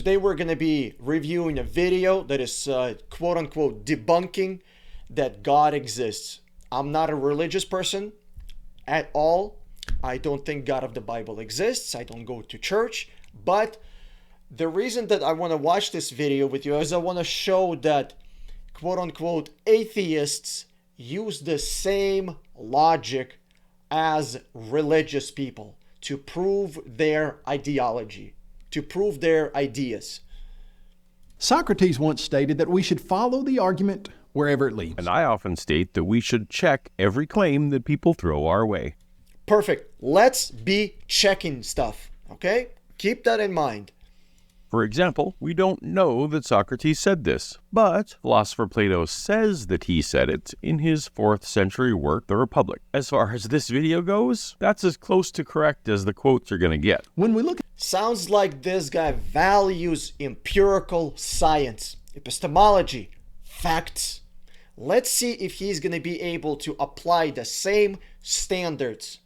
Today we're going to be reviewing a video that is quote-unquote debunking that God exists. I'm not a religious person at all. I don't think God of the Bible exists. I don't go to church. But the reason that I want to watch this video with you is I want to show that quote-unquote atheists use the same logic as religious people to prove their ideology, to prove their ideas. Socrates once stated that we should follow the argument wherever it leads. And I often state that we should check every claim that people throw our way. Perfect. Let's be checking stuff, okay? Keep that in mind. For example, we don't know that Socrates said this, but philosopher Plato says that he said it in his 4th century work, The Republic. As far as this video goes, that's as close to correct as the quotes are going to get. When we look at Sounds like this guy values empirical science, epistemology, facts. Let's see if he's going to be able to apply the same standards.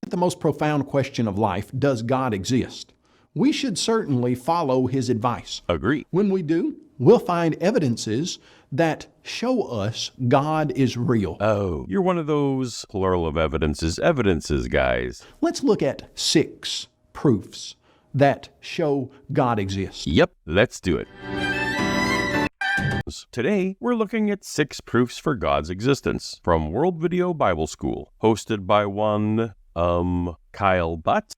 the most profound question of life, does God exist? We should certainly follow his advice. Agree. When we do, we'll find evidences that show us God is real. Oh, you're one of those plural of evidences guys. Let's look at 6 proofs that show God exists. Yep, let's do it. Today, we're looking at 6 proofs for God's existence from World Video Bible School, hosted by one, Kyle Butt.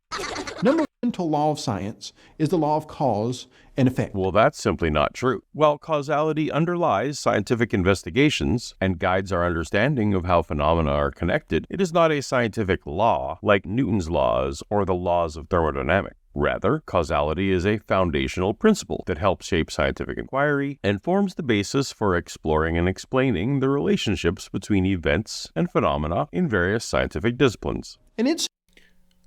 Number 1 to law of science is the law of cause and effect. Well, that's simply not true. While causality underlies scientific investigations and guides our understanding of how phenomena are connected, it is not a scientific law like Newton's laws or the laws of thermodynamics. Rather, causality is a foundational principle that helps shape scientific inquiry and forms the basis for exploring and explaining the relationships between events and phenomena in various scientific disciplines. And it's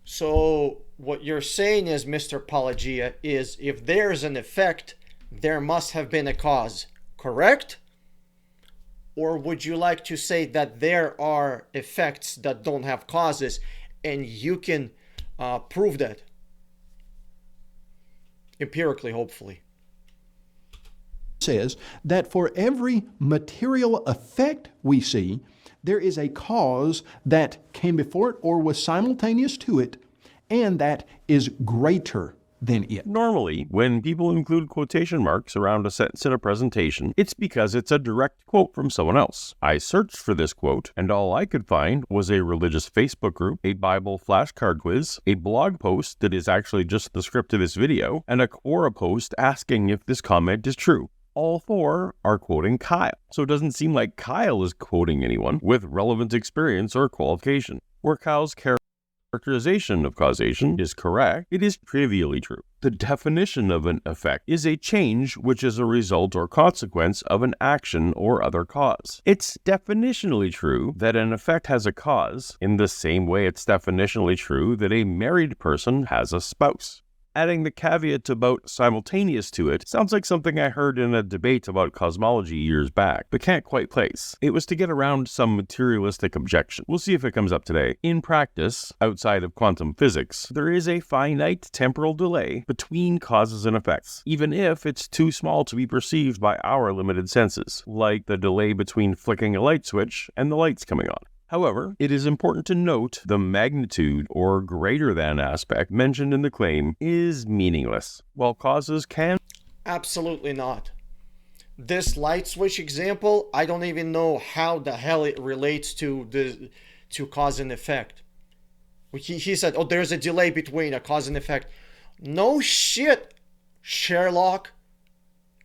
So what you're saying is, Mr. Paulogia, is if there's an effect, there must have been a cause, correct? Or would you like to say that there are effects that don't have causes and you can prove that? Empirically, hopefully. says that for every material effect we see, there is a cause that came before it or was simultaneous to it, and that is greater than it. Normally, when people include quotation marks around a sentence in a presentation, it's because it's a direct quote from someone else. I searched for this quote, and all I could find was a religious Facebook group, a Bible flashcard quiz, a blog post that is actually just the script of this video, and a Quora post asking if this comment is true. All 4 are quoting Kyle, so it doesn't seem like Kyle is quoting anyone with relevant experience or qualification. Where Kyle's characterization of causation is correct, it is trivially true. The definition of an effect is a change which is a result or consequence of an action or other cause. It's definitionally true that an effect has a cause, in the same way it's definitionally true that a married person has a spouse. Adding the caveat about simultaneous to it sounds like something I heard in a debate about cosmology years back, but can't quite place. It was to get around some materialistic objection. We'll see if it comes up today. In practice, outside of quantum physics, there is a finite temporal delay between causes and effects, even if it's too small to be perceived by our limited senses, like the delay between flicking a light switch and the lights coming on. However, it is important to note the magnitude or greater than aspect mentioned in the claim is meaningless. While causes can... Absolutely not. This light switch example, I don't even know how the hell it relates to cause and effect. He said, oh, there's a delay between a cause and effect. No shit, Sherlock.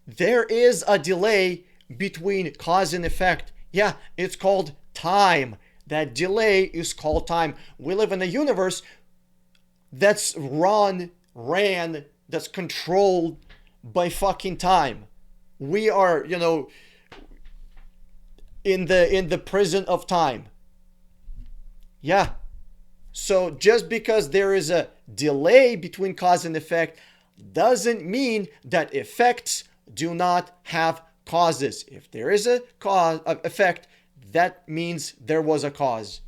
There is a delay between cause and effect. Yeah, it's called time. That delay is called time. We live in a universe that's ran, that's controlled by fucking time. We are, in the prison of time. Yeah. So just because there is a delay between cause and effect doesn't mean that effects do not have causes. If there is a cause, effect, that means there was a cause.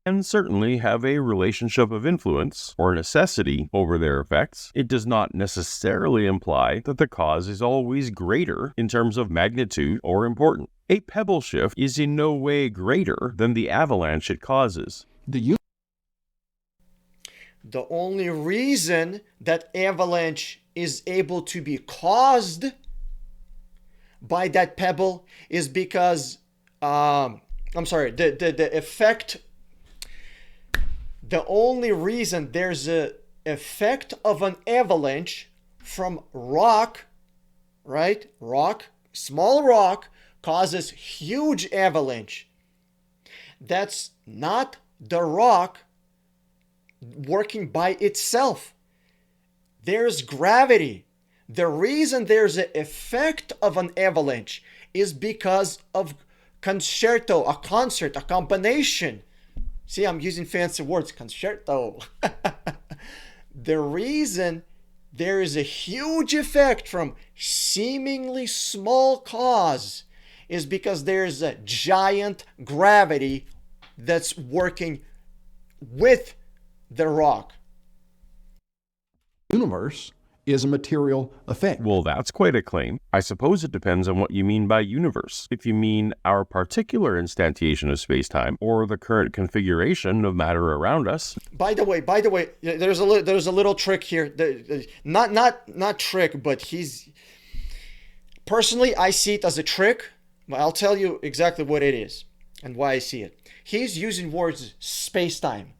and certainly have a relationship of influence or necessity over their effects, it does not necessarily imply that the cause is always greater in terms of magnitude or importance. A pebble shift is in no way greater than the avalanche it causes. The only reason that avalanche is able to be caused by that pebble is because the effect, the only reason there's a effect of an avalanche from rock, right? Rock, small rock causes huge avalanche. That's not the rock working by itself. There's gravity. The reason there's an effect of an avalanche is because of concerto, a concert, a combination. See, I'm using fancy words, concerto. The reason there is a huge effect from seemingly small cause is because there's a giant gravity that's working with the rock. universe is a material effect. Well, that's quite a claim. I suppose it depends on what you mean by universe. If you mean our particular instantiation of space-time or the current configuration of matter around us. By the way, there's a little trick here. Not trick, but he's personally I see it as a trick. But I'll tell you exactly what it is and why I see it. He's using words space-time.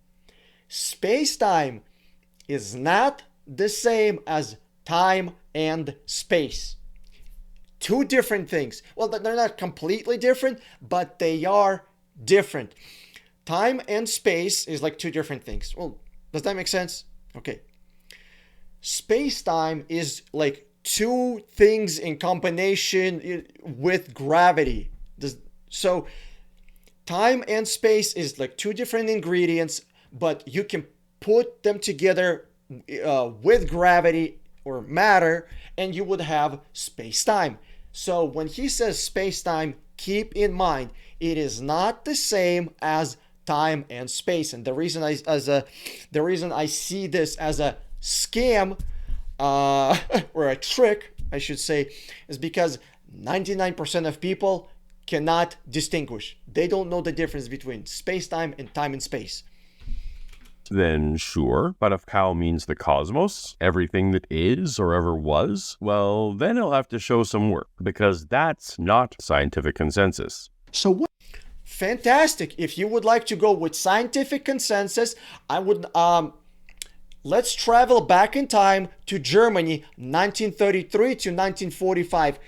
Space-time is not the same as time and space. Two different things. Well, they're not completely different, but they are different. Time and space is like two different things. Well, does that make sense? Okay. Space-time is like two things in combination with gravity. So time and space is like two different ingredients, but you can put them together with gravity or matter, and you would have space-time. So when he says space-time, keep in mind it is not the same as time and space. And the reason I see this as a scam or a trick, I should say, is because 99% of people cannot distinguish. They don't know the difference between space-time and time and space. Then sure, but if Cal means the cosmos, everything that is or ever was, well, then he'll have to show some work, because that's not scientific consensus. So what? Fantastic. If you would like to go with scientific consensus, I would let's travel back in time to Germany, 1933 to 1945.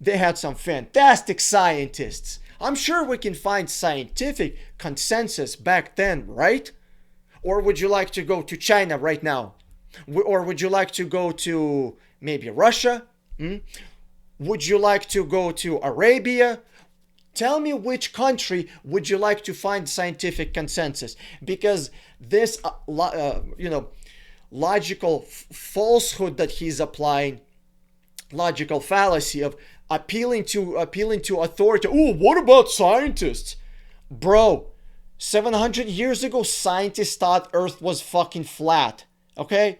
They had some fantastic scientists. I'm sure we can find scientific consensus back then, right? Or would you like to go to China right now? Or would you like to go to maybe Russia? Would you like to go to Arabia? Tell me which country would you like to find scientific consensus? Because this, logical falsehood that he's applying, logical fallacy of appealing to authority. Oh, what about scientists? Bro, 700 years ago, scientists thought Earth was fucking flat, okay?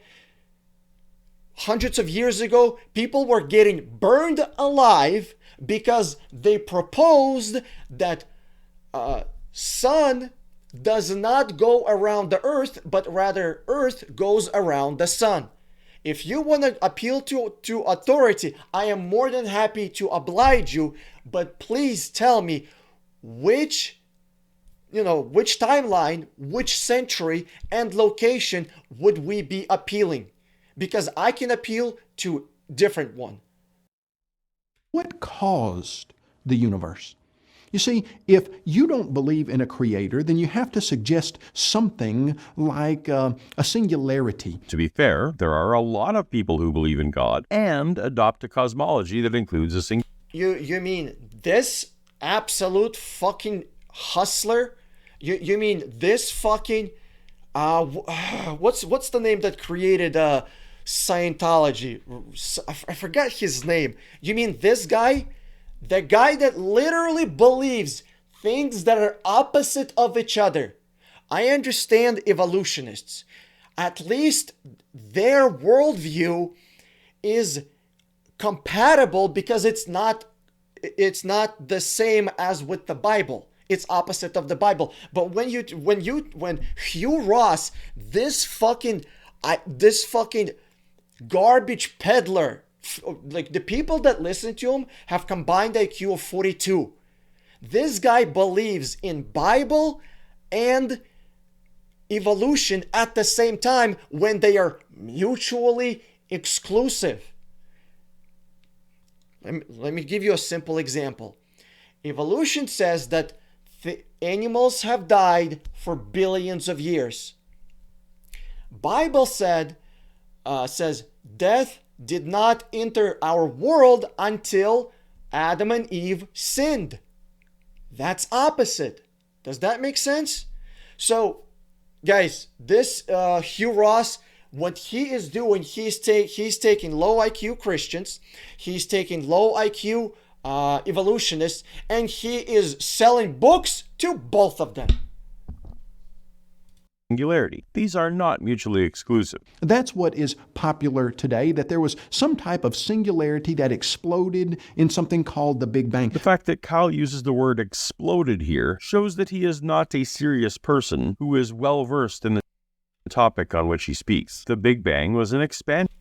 Hundreds of years ago, people were getting burned alive because they proposed that sun does not go around the Earth, but rather Earth goes around the sun. If you want to appeal to authority, I am more than happy to oblige you, but please tell me which timeline, which century and location would we be appealing? Because I can appeal to different one. What caused the universe? You see, if you don't believe in a creator, then you have to suggest something like a singularity. To be fair, there are a lot of people who believe in God and adopt a cosmology that includes a singularity. You mean this absolute fucking hustler? You mean this fucking what's the name that created Scientology? I forgot his name. You mean this guy? The guy that literally believes things that are opposite of each other. I understand evolutionists. At least their worldview is compatible because it's not the same as with the Bible. It's opposite of the Bible. But when Hugh Ross, this fucking garbage peddler, like the people that listen to him have combined IQ of 42. This guy believes in Bible and evolution at the same time when they are mutually exclusive. Let me give you a simple example. Evolution says that the animals have died for billions of years. Bible says death did not enter our world until Adam and Eve sinned. That's opposite. Does that make sense? So, guys, this Hugh Ross, what he is doing, he's taking low IQ Christians, he's taking low IQ evolutionists, and he is selling books to both of them. Singularity. These are not mutually exclusive. That's what is popular today, that there was some type of singularity that exploded in something called the Big Bang. The fact that Kyle uses the word exploded here shows that he is not a serious person who is well versed in the topic on which he speaks. The Big Bang was an expansion.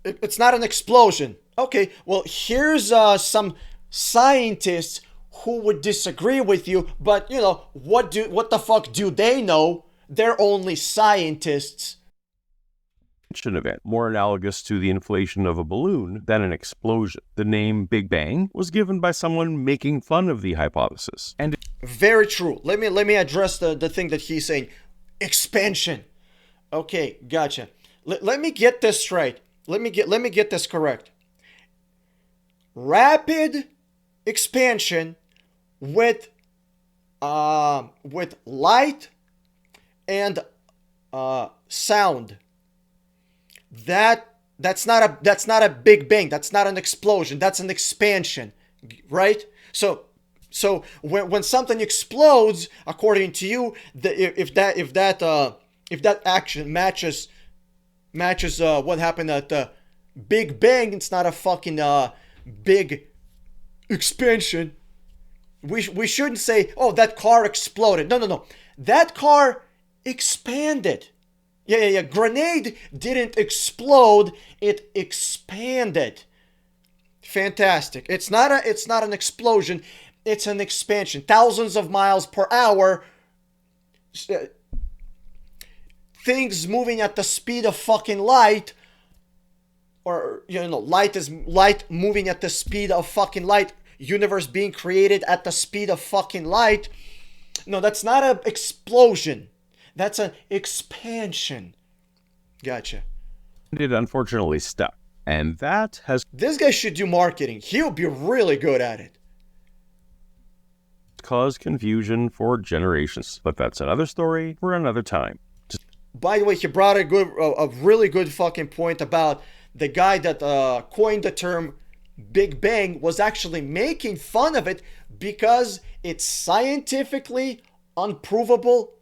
It's not an explosion. Okay, well, here's some scientists who would disagree with you, but what the fuck do they know? They're only scientists. Event, more analogous to the inflation of a balloon than an explosion. The name Big Bang was given by someone making fun of the hypothesis. And very true. Let me address the thing that he's saying. Expansion. Okay, gotcha. Let me get this straight. Let me get this correct. Rapid expansion with light and sound. That's not a Big Bang. That's not an explosion. That's an expansion, right? So when something explodes, according to you, if that action matches what happened at the Big Bang, it's not a fucking big expansion. We shouldn't say, oh, that car exploded. No. That car expanded. Yeah. Grenade didn't explode. It expanded. Fantastic. It's not an explosion. It's an expansion. Thousands of miles per hour. Things moving at the speed of fucking light. Or, light moving at the speed of fucking light. Universe being created at the speed of fucking light. No, that's not an explosion. That's an expansion. Gotcha. It unfortunately stuck. And that has This guy should do marketing. He'll be really good at it. caused confusion for generations. But that's another story for another time. By the way, he brought a really good fucking point about the guy that coined the term Big Bang was actually making fun of it because it's scientifically unprovable.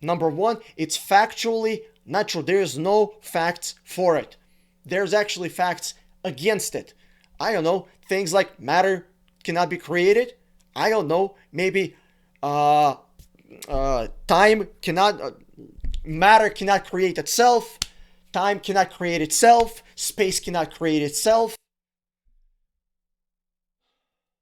Number one, it's factually not true. There's no facts for it. There's actually facts against it. I don't know. Things like matter cannot be created. I don't know. Maybe time cannot... matter cannot create itself. Time cannot create itself. Space cannot create itself.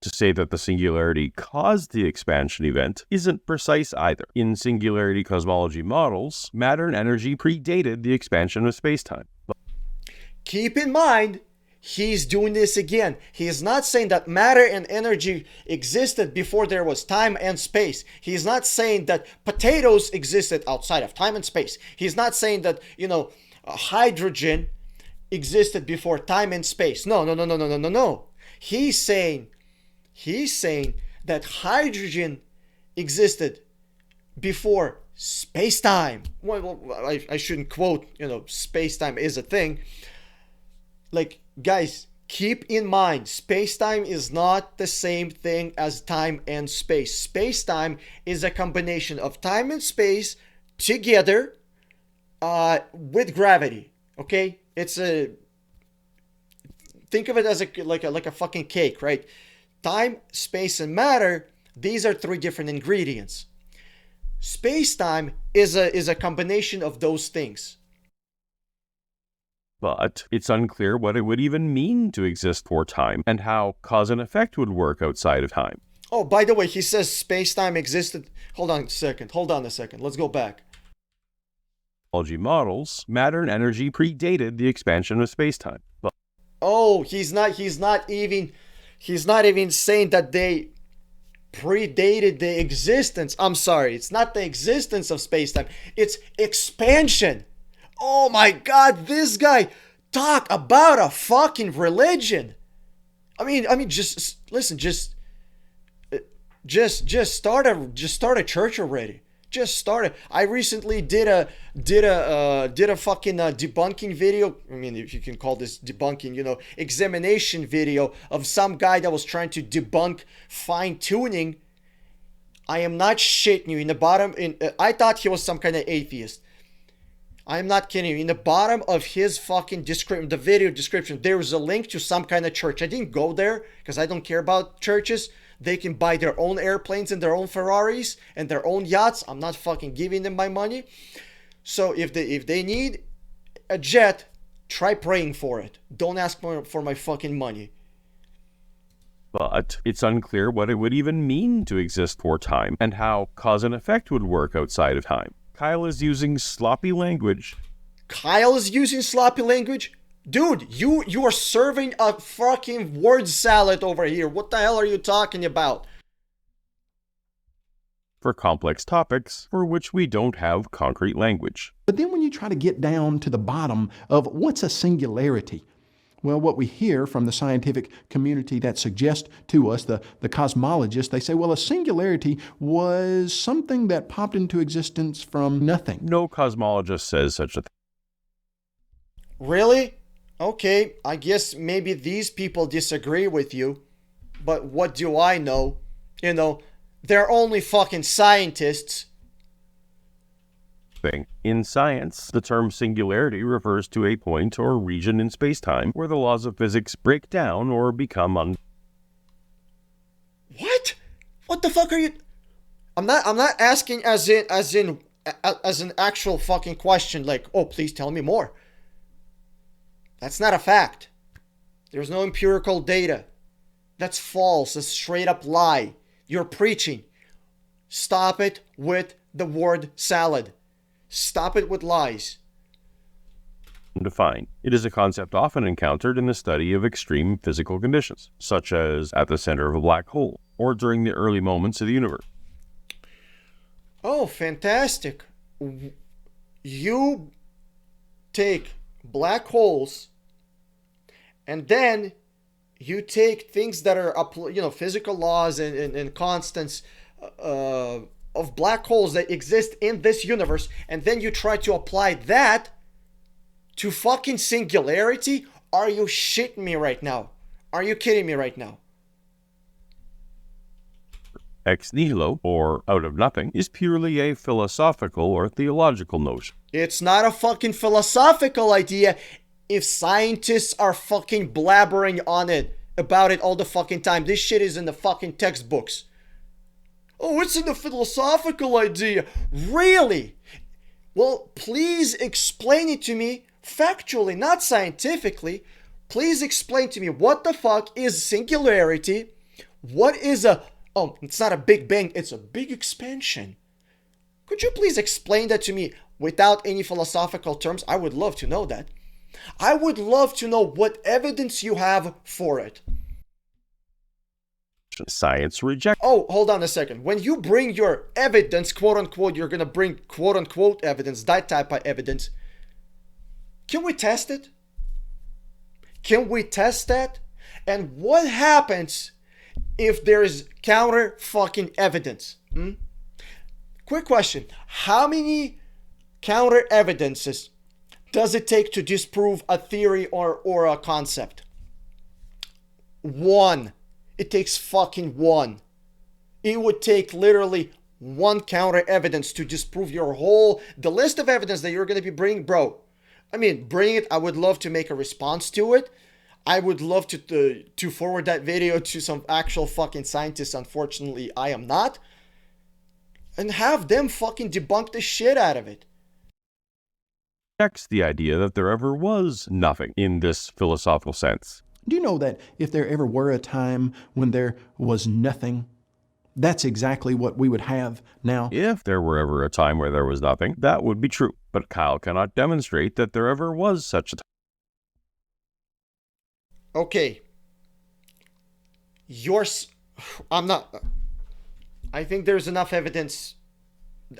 To say that the singularity caused the expansion event isn't precise either. In singularity cosmology models, matter and energy predated the expansion of spacetime. Keep in mind, he's doing this again. He is not saying that matter and energy existed before there was time and space. He's not saying that potatoes existed outside of time and space. He's not saying that, hydrogen existed before time and space. No. He's saying that hydrogen existed before space-time. Well, I shouldn't quote, space-time is a thing. Like, guys, keep in mind, space-time is not the same thing as time and space. Space-time is a combination of time and space together with gravity. Okay, it's a think of it as like a fucking cake, right? Time, space, and matter. These are three different ingredients. Space-time is a combination of those things. But it's unclear what it would even mean to exist for time and how cause and effect would work outside of time. Oh, by the way, he says space-time existed. Hold on a second. Let's go back. Technology models, matter and energy predated the expansion of spacetime. But Oh, he's not even saying that they predated the existence. I'm sorry, it's not the existence of space-time. It's expansion. Oh my god, this guy talk about a fucking religion. Just listen, just start a church already. Just start it. I recently did a fucking debunking video. I mean, if you can call this debunking, examination video of some guy that was trying to debunk fine tuning. I am not shitting you. In the bottom, I thought he was some kind of atheist. I am not kidding you. In the bottom of his fucking description, the video description, there was a link to some kind of church. I didn't go there because I don't care about churches. They can buy their own airplanes and their own Ferraris and their own yachts. I'm not fucking giving them my money. So if they need a jet, try praying for it. Don't ask for my fucking money. But it's unclear what it would even mean to exist for time and how cause and effect would work outside of time. Kyle is using sloppy language. Kyle is using sloppy language? Dude, you are serving a fucking word salad over here. What the hell are you talking about? For complex topics for which we don't have concrete language. But then when you try to get down to the bottom of what's a singularity, well, what we hear from the scientific community that suggests to us, the cosmologists, they say, well, a singularity was something that popped into existence from nothing. No cosmologist says such a thing. Really? Okay, I guess maybe these people disagree with you, but what do I know? They're only fucking scientists. In science, the term singularity refers to a point or region in spacetime where the laws of physics break down or become What? What the fuck are you? I'm not asking as an actual fucking question like, oh, please tell me more. That's not a fact. There's no empirical data. That's false. That's straight up lie. You're preaching. Stop it with the word salad. Stop it with lies. Undefined. It is a concept often encountered in the study of extreme physical conditions, such as at the center of a black hole or during the early moments of the universe. Oh, fantastic. You take black holes and then you take things that are, physical laws and constants of black holes that exist in this universe, and then you try to apply that to fucking singularity? Are you shitting me right now? Are you kidding me right now? Ex nihilo, or out of nothing, is purely a philosophical or theological notion. It's not a fucking philosophical idea if scientists are fucking blabbering about it all the fucking time. This shit is in the fucking textbooks. Oh, it's in the philosophical idea. Really? Well, please explain it to me factually, not scientifically. Please explain to me what the fuck is singularity? What is it's not a big bang, it's a big expansion. Could you please explain that to me without any philosophical terms? I would love to know that. I would love to know what evidence you have for it. Science rejects. Oh, hold on a second. When you bring your evidence, quote unquote, you're gonna bring quote unquote evidence, that type of evidence. Can we test it? Can we test that? And what happens if there is counter fucking evidence? Quick question. How many counter evidences does it take to disprove a theory or a concept? One. It takes fucking one. It would take literally one counter evidence to disprove the list of evidence that you're going to be bringing, bro. I mean, bring it. I would love to make a response to it. I would love to forward that video to some actual fucking scientists. Unfortunately, I am not. And have them fucking debunk the shit out of it. Rejects the idea that there ever was nothing in this philosophical sense. Do you know that if there ever were a time when there was nothing, that's exactly what we would have now? If there were ever a time where there was nothing, that would be true. But Kyle cannot demonstrate that there ever was such a time. Okay. I think there's enough evidence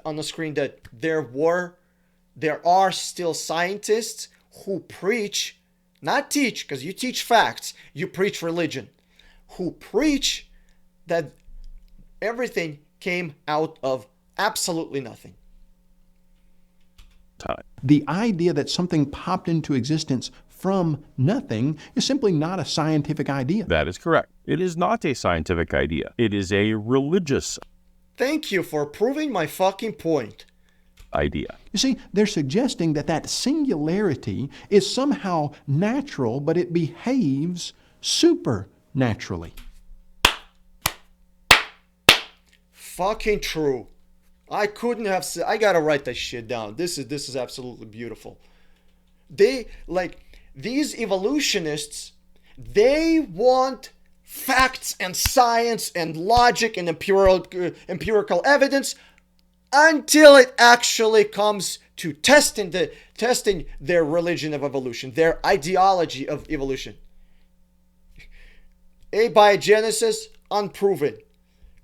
on the screen that there are still scientists who preach, not teach, because you teach facts, you preach religion, who preach that everything came out of absolutely nothing. The idea that something popped into existence from nothing is simply not a scientific idea. That is correct. It is not a scientific idea. It is a religious Thank you for proving my fucking point. idea. You see, they're suggesting that singularity is somehow natural, but it behaves supernaturally. Fucking true. I couldn't have said. I gotta write that shit down. This is absolutely beautiful. These evolutionists, they want facts and science and logic and empirical evidence until it actually comes to testing their religion of evolution, their ideology of evolution. Abiogenesis, unproven.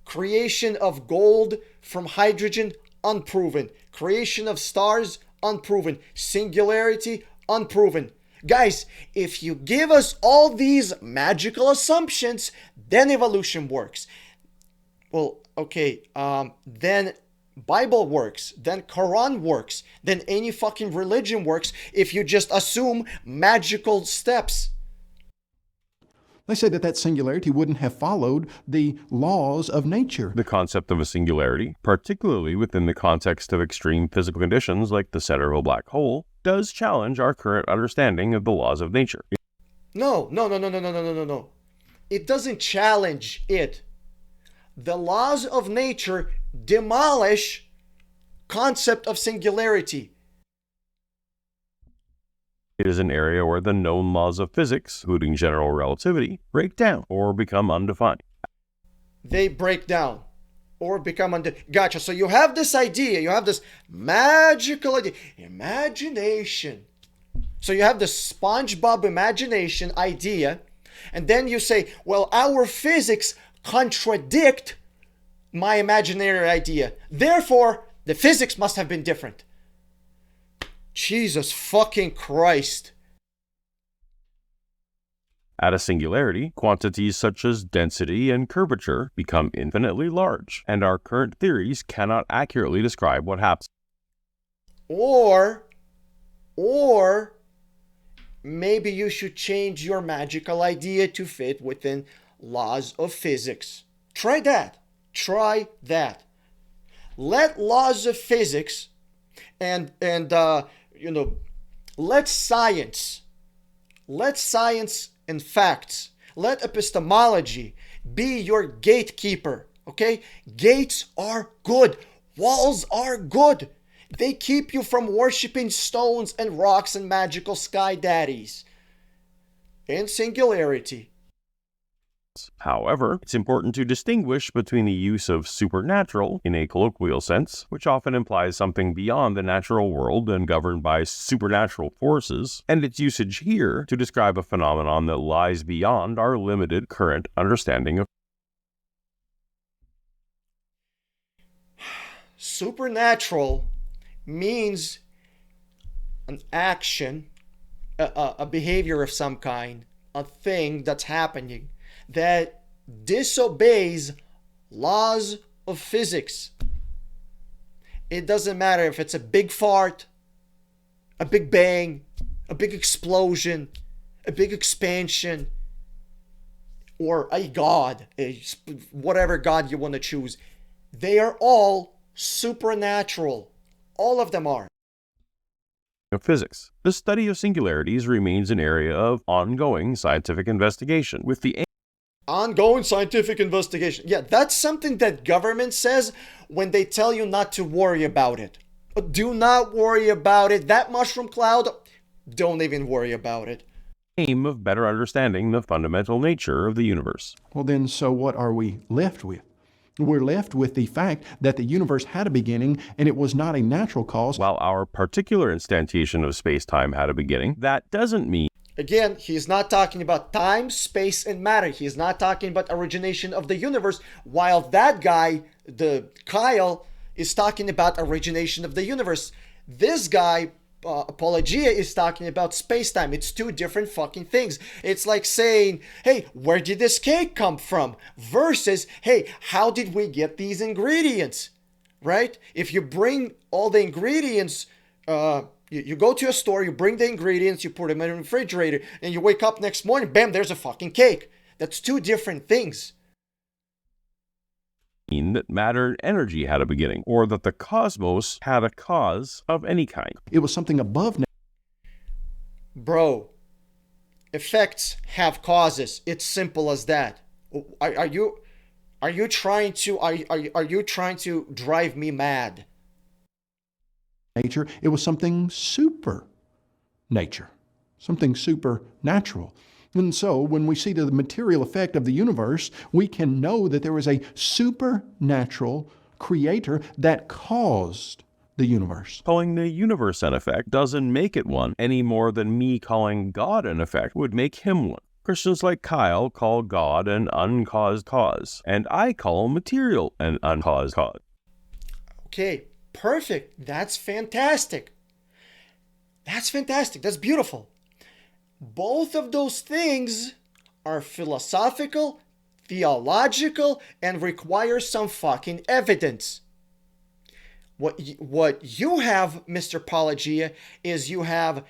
Creation of gold from hydrogen, unproven. Creation of stars, unproven. Singularity, unproven. Guys, if you give us all these magical assumptions, then evolution works. Well, okay, then Bible works, then Quran works, then any fucking religion works if you just assume magical steps. They say that singularity wouldn't have followed the laws of nature. The concept of a singularity, particularly within the context of extreme physical conditions like the center of a black hole, does challenge our current understanding of the laws of nature. No. It doesn't challenge it. The laws of nature demolish concept of singularity. It is an area where the known laws of physics, including general relativity, break down or become undefined. They break down or become Gotcha. So you have this idea, you have this magical idea, imagination. So you have the SpongeBob imagination idea, and then you say, well, our physics contradict my imaginary idea. Therefore, the physics must have been different. Jesus fucking Christ. At a singularity, quantities such as density and curvature become infinitely large, and our current theories cannot accurately describe what happens. Or maybe you should change your magical idea to fit within laws of physics. Try that. Let laws of physics and let science and facts, let epistemology be your gatekeeper, okay? Gates are good. Walls are good. They keep you from worshiping stones and rocks and magical sky daddies. And singularity. However, it's important to distinguish between the use of supernatural, in a colloquial sense, which often implies something beyond the natural world and governed by supernatural forces, and its usage here to describe a phenomenon that lies beyond our limited current understanding of. Supernatural means an action, a behavior of some kind, a thing that's happening that disobeys laws of physics. It doesn't matter if it's a big fart, a big bang, a big explosion, a big expansion, or a god, whatever god you want to choose. They are all supernatural. All of them are. Of physics. The study of singularities remains an area of ongoing scientific investigation, with the Ongoing scientific investigation. Yeah, that's something that government says when they tell you not to worry about it. Do not worry about it. That mushroom cloud, don't even worry about it. aim of better understanding the fundamental nature of the universe. Well, then, so what are we left with? We're left with the fact that the universe had a beginning and it was not a natural cause. While our particular instantiation of space-time had a beginning, that doesn't mean Again, he's not talking about time, space, and matter. He's not talking about origination of the universe, while that guy, the Kyle, is talking about origination of the universe. This guy, Paulogia, is talking about space-time. It's two different fucking things. It's like saying, hey, where did this cake come from? Versus, hey, how did we get these ingredients? Right? If you bring all the ingredients, you go to a store, you bring the ingredients, you put them in the refrigerator, and you wake up next morning, bam, there's a fucking cake. That's two different things. that matter and energy had a beginning, or that the cosmos had a cause of any kind. It was something above Bro, effects have causes. It's simple as that. Are you trying to drive me mad? nature. It was something super nature, something supernatural. And so when we see the material effect of the universe, we can know that there was a supernatural creator that caused the universe. Calling the universe an effect doesn't make it one, any more than me calling God an effect would make him one. Christians like Kyle call God an uncaused cause, and I call material an uncaused cause. Okay, perfect. That's fantastic. That's fantastic. That's beautiful. Both of those things are philosophical, theological, and require some fucking evidence. What you have, Mr. Paulogia, is you have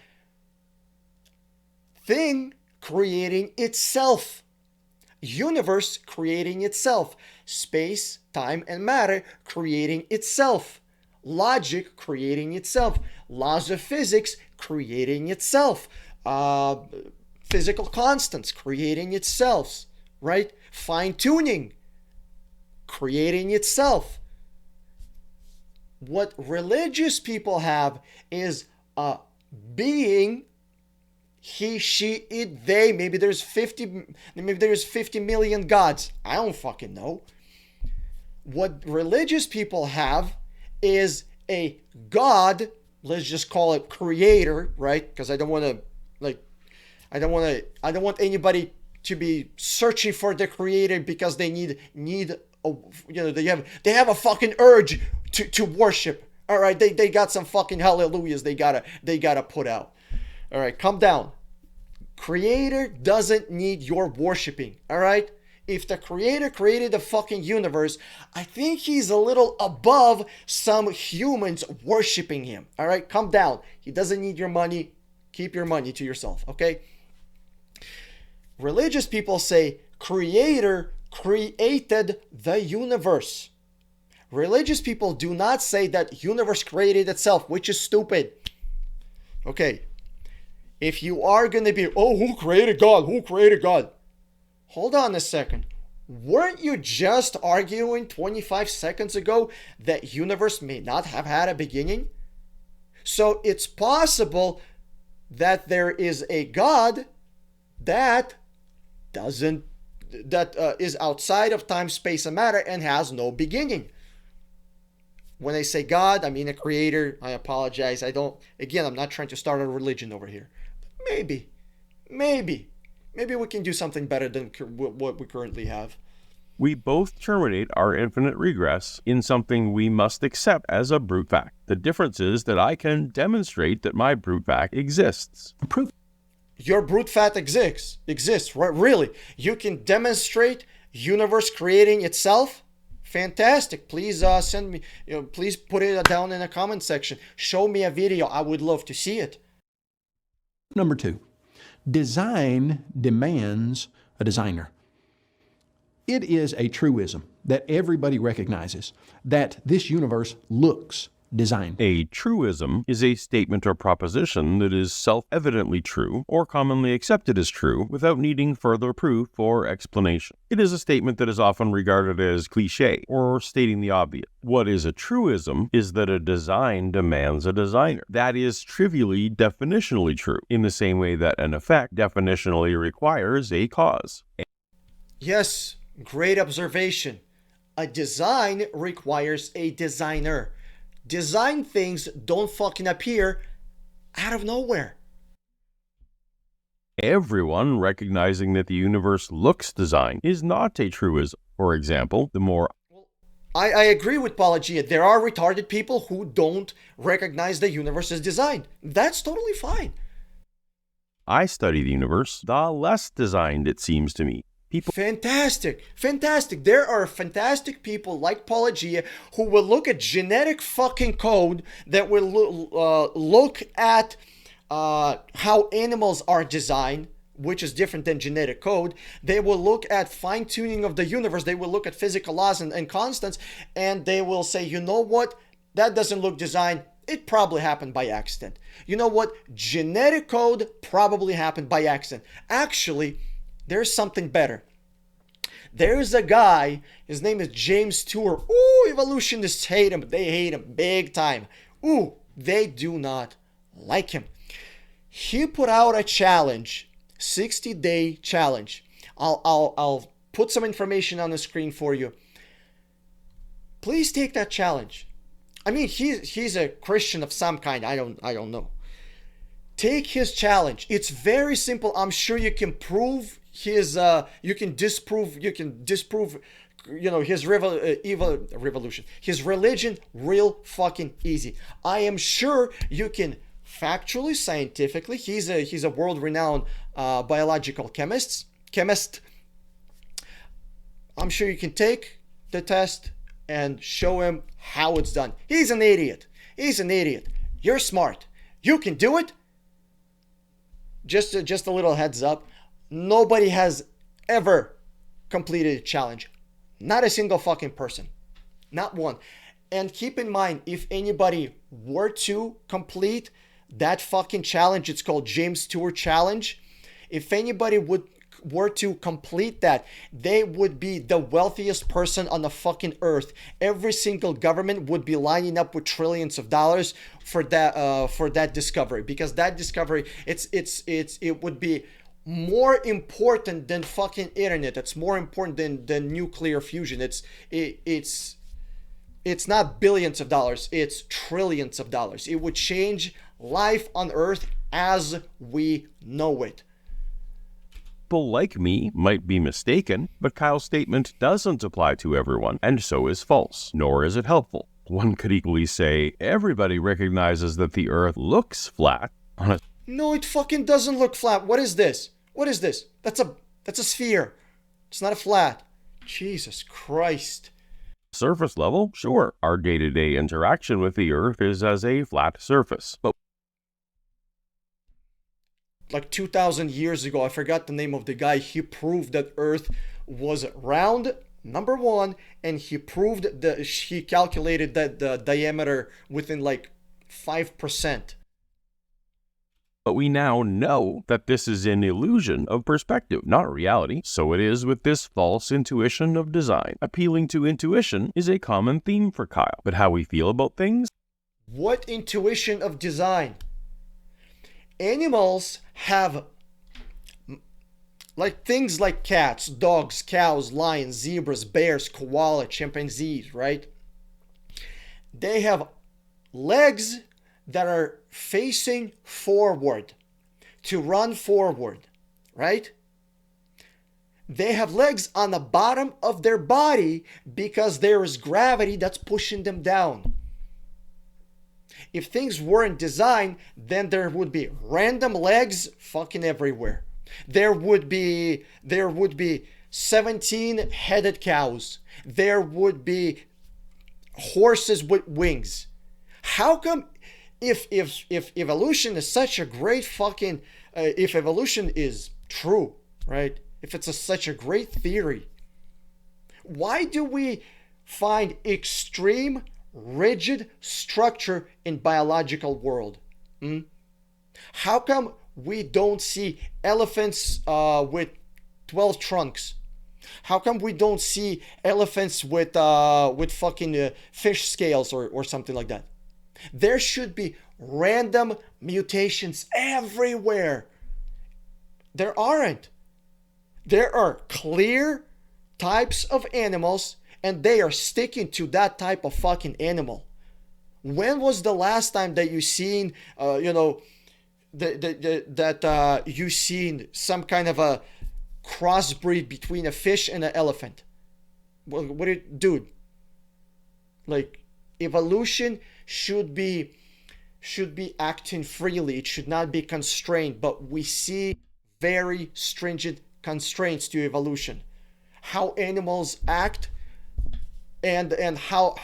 thing creating itself. Universe creating itself. Space, time, and matter creating itself. Logic creating itself. Laws of physics creating itself. Physical constants creating itself. Right? Fine-tuning creating itself. What religious people have is a being, he, she, it, they. Maybe there's 50 million gods. I don't fucking know. What religious people have is a god, let's just call it creator, right? Because I don't want anybody to be searching for the creator because they need they have a fucking urge to worship. All right, they got some fucking hallelujahs they gotta put out. All right, calm down. Creator doesn't need your worshiping. All right, if the creator created the fucking universe, I think he's a little above some humans worshiping him. All right, calm down. He doesn't need your money. Keep your money to yourself. Okay. Religious people say creator created the universe. Religious people do not say that universe created itself, which is stupid. Okay. If you are going to be, oh, who created God? Who created God? Hold on a second. Weren't you just arguing 25 seconds ago that universe may not have had a beginning? So it's possible that there is a God that is outside of time, space, and matter and has no beginning. When I say God, I mean a creator. I apologize. I'm not trying to start a religion over here. But maybe we can do something better than what we currently have. We both terminate our infinite regress in something we must accept as a brute fact. The difference is that I can demonstrate that my brute fact exists. proof. Your brute fact exists, right? Really? You can demonstrate universe creating itself? Fantastic. Please send me, please put it down in the comment section. Show me a video. I would love to see it. Number 2, design demands a designer. It is a truism that everybody recognizes that this universe looks designed. A truism is a statement or proposition that is self-evidently true or commonly accepted as true without needing further proof or explanation. It is a statement that is often regarded as cliché or stating the obvious. What is a truism is that a design demands a designer. That is trivially definitionally true, in the same way that an effect definitionally requires a cause. Yes, great observation. A design requires a designer. Design things don't fucking appear out of nowhere. Everyone recognizing that the universe looks designed is not a truism. For example, the more I agree with Paulogia. There are retarded people who don't recognize the universe as designed. That's totally fine. I study the universe, the less designed it seems to me. Fantastic. There are fantastic people like Paulogia who will look at genetic fucking code, that will look at how animals are designed, which is different than genetic code. They will look at fine-tuning of the universe. They will look at physical laws and constants, and they will say, you know what? That doesn't look designed. It probably happened by accident. You know what? Genetic code probably happened by accident. Actually, there's something better. There's a guy, his name is James Tour. Ooh, evolutionists hate him. They hate him big time. Ooh, they do not like him. He put out a challenge, 60-day challenge. I'll put some information on the screen for you. Please take that challenge. I mean, he's a Christian of some kind. I don't know. Take his challenge. It's very simple. I'm sure you can prove his you can disprove his revolution, his religion, real fucking easy. I am sure you can factually, scientifically. He's a world-renowned biological chemist. I'm sure you can take the test and show him how it's done. He's an idiot. You're smart. You can do it. Just a little heads up. Nobody has ever completed a challenge. Not a single fucking person. Not one. And keep in mind, if anybody were to complete that fucking challenge, it's called James Tour Challenge. If anybody were to complete that, they would be the wealthiest person on the fucking earth. Every single government would be lining up with trillions of dollars for that discovery, because that discovery, it would be more important than fucking internet. It's more important than nuclear fusion. It's not billions of dollars, it's trillions of dollars. It would change life on earth as we know it. People like me might be mistaken, but Kyle's statement doesn't apply to everyone, and so is false, nor is it helpful. One could equally say everybody recognizes that the earth looks flat on a... No, it fucking doesn't look flat. What is this? That's a sphere. It's not a flat. Jesus Christ. Surface level, sure. Our day-to-day interaction with the earth is as a flat surface, but like 2,000 years ago, I forgot the name of the guy, he proved that earth was round, number one, and he calculated that the diameter within like 5%. But we now know that this is an illusion of perspective, not reality. So it is with this false intuition of design. Appealing to intuition is a common theme for Kyle, but how we feel about things? What intuition of design? Animals have like things like cats, dogs, cows, lions, zebras, bears, koala, chimpanzees, right? They have legs that are facing forward to run forward, right? They have legs on the bottom of their body because there is gravity that's pushing them down. If things weren't designed, then there would be random legs fucking everywhere. There would be 17-headed cows. There would be horses with wings. How come if evolution is such a great fucking if evolution is true, right? If it's such a great theory, why do we find extreme rigid structure in biological world? Hmm? How come we don't see elephants with 12 trunks? How come we don't see elephants with fucking fish scales or something like that? There should be random mutations everywhere. There aren't. There are clear types of animals, and they are sticking to that type of fucking animal. When was the last time that you seen, that you seen some kind of a crossbreed between a fish and an elephant? Dude? Like, evolution should be acting freely. It should not be constrained. But we see very stringent constraints to evolution. How animals act, and how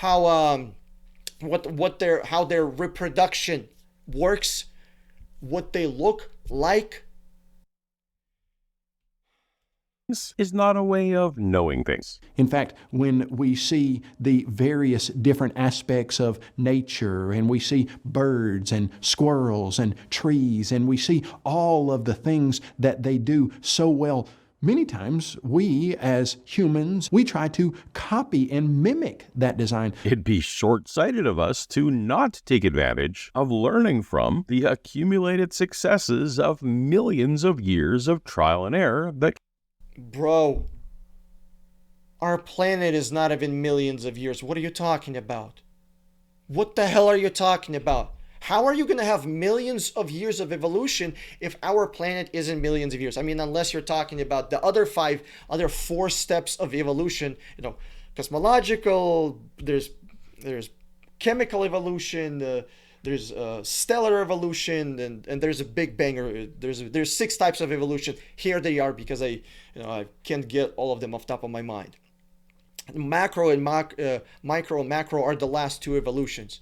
their reproduction works, what they look like. This is not a way of knowing things. In fact, when we see the various different aspects of nature, and we see birds and squirrels and trees, and we see all of the things that they do so well, many times we as humans, we try to copy and mimic that design. It'd be short-sighted of us to not take advantage of learning from the accumulated successes of millions of years of trial and error that... Bro, our planet is not even millions of years. What are you talking about? What the hell are you talking about? How are you going to have millions of years of evolution if our planet isn't millions of years? I mean, unless you're talking about the other four steps of evolution, cosmological, there's chemical evolution, there's stellar evolution, and there's a Big Bang. There's 6 types of evolution. Here they are, because I can't get all of them off the top of my mind. Macro and micro and macro are the last 2 evolutions.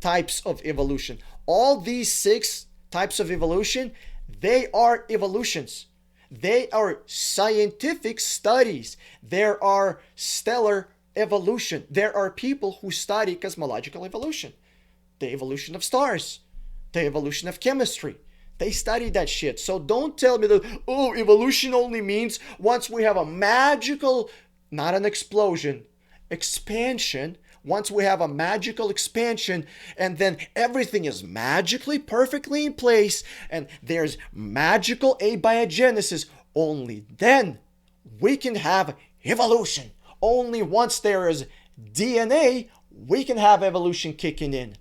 Types of evolution. All these 6 types of evolution, they are evolutions. They are scientific studies. There are stellar evolution. There are people who study cosmological evolution. The evolution of stars, the evolution of chemistry. They study that shit. So don't tell me that, evolution only means once we have a magical, not an explosion, expansion. Once we have a magical expansion, and then everything is magically perfectly in place, and there's magical abiogenesis, only then we can have evolution. Only once there is DNA, we can have evolution kicking in.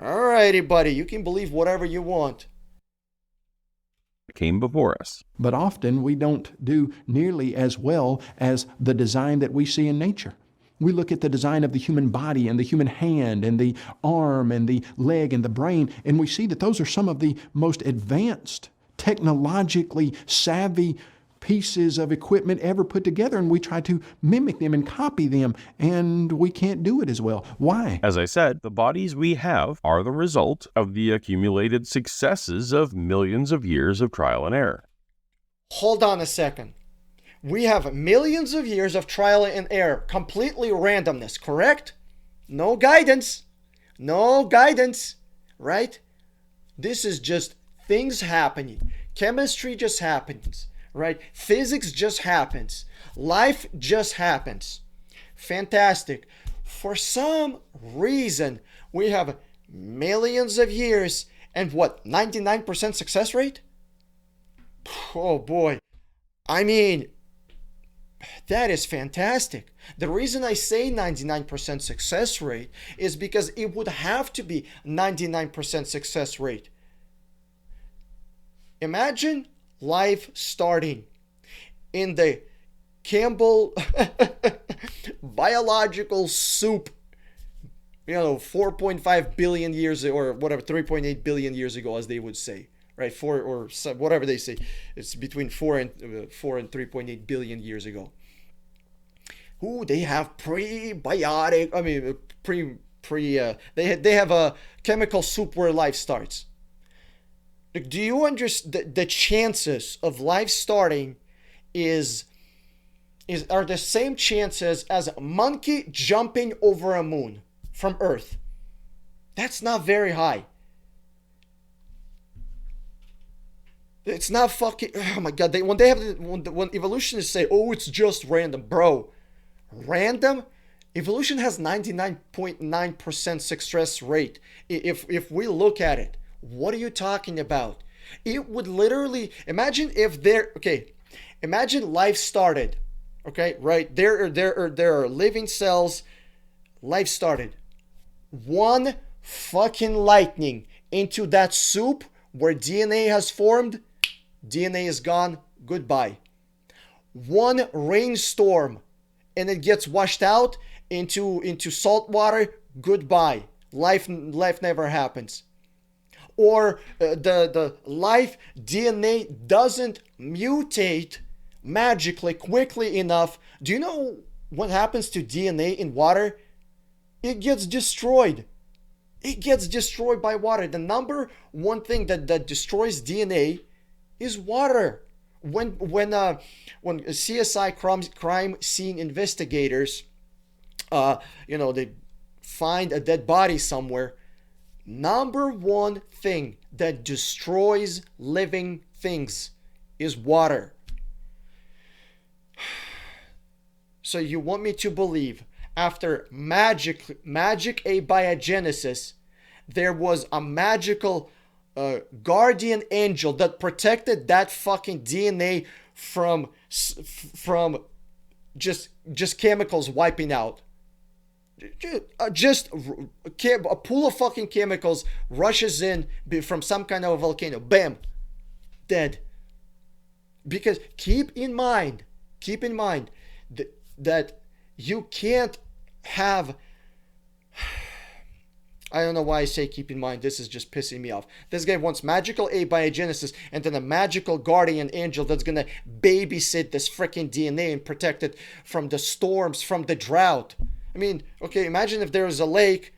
Alrighty, buddy, you can believe whatever you want. Came before us. But often we don't do nearly as well as the design that we see in nature. We look at the design of the human body and the human hand and the arm and the leg and the brain, and we see that those are some of the most advanced, technologically savvy pieces of equipment ever put together, and we try to mimic them and copy them, and we can't do it as well. Why? As I said, the bodies we have are the result of the accumulated successes of millions of years of trial and error. Hold on a second. We have millions of years of trial and error, completely randomness, correct? No guidance, right? This is just things happening. Chemistry just happens, right? Physics just happens. Life just happens. Fantastic. For some reason, we have millions of years and 99% success rate? Oh boy. I mean, that is fantastic. The reason I say 99% success rate is because it would have to be 99% success rate. Imagine life starting in the Campbell biological soup, 4.5 billion years, or whatever, 3.8 billion years ago, as they would say. Right, 4 or whatever they say, it's between 4 and 3.8 billion years ago. They have prebiotic. I mean, they have a chemical soup where life starts. Do you understand the chances of life starting is are the same chances as a monkey jumping over a moon from Earth. That's not very high. It's not fucking. Oh my god! When evolutionists say, "Oh, it's just random," bro, random. Evolution has 99.9% success rate. If we look at it, what are you talking about? It would literally imagine if there. Okay, imagine life started. Okay, right there are living cells. Life started. One fucking lightning into that soup where DNA has formed. DNA is gone. Goodbye. One rainstorm and it gets washed out into salt water. Goodbye. Life never happens. Or the life DNA doesn't mutate magically quickly enough. Do you know what happens to DNA in water? It gets destroyed. It gets destroyed by water. The number one thing that destroys DNA is water. When CSI crime scene investigators, they find a dead body somewhere, number one thing that destroys living things is water. So you want me to believe after magic abiogenesis, there was a magical guardian angel that protected that fucking DNA from just chemicals wiping out. Just a pool of fucking chemicals rushes in from some kind of a volcano. Bam, dead. Because keep in mind that you can't have. I don't know why I say keep in mind. This is just pissing me off. This guy wants magical abiogenesis and then a magical guardian angel that's gonna babysit this freaking DNA and protect it from the storms, from the drought. I mean, okay, imagine if there's a lake.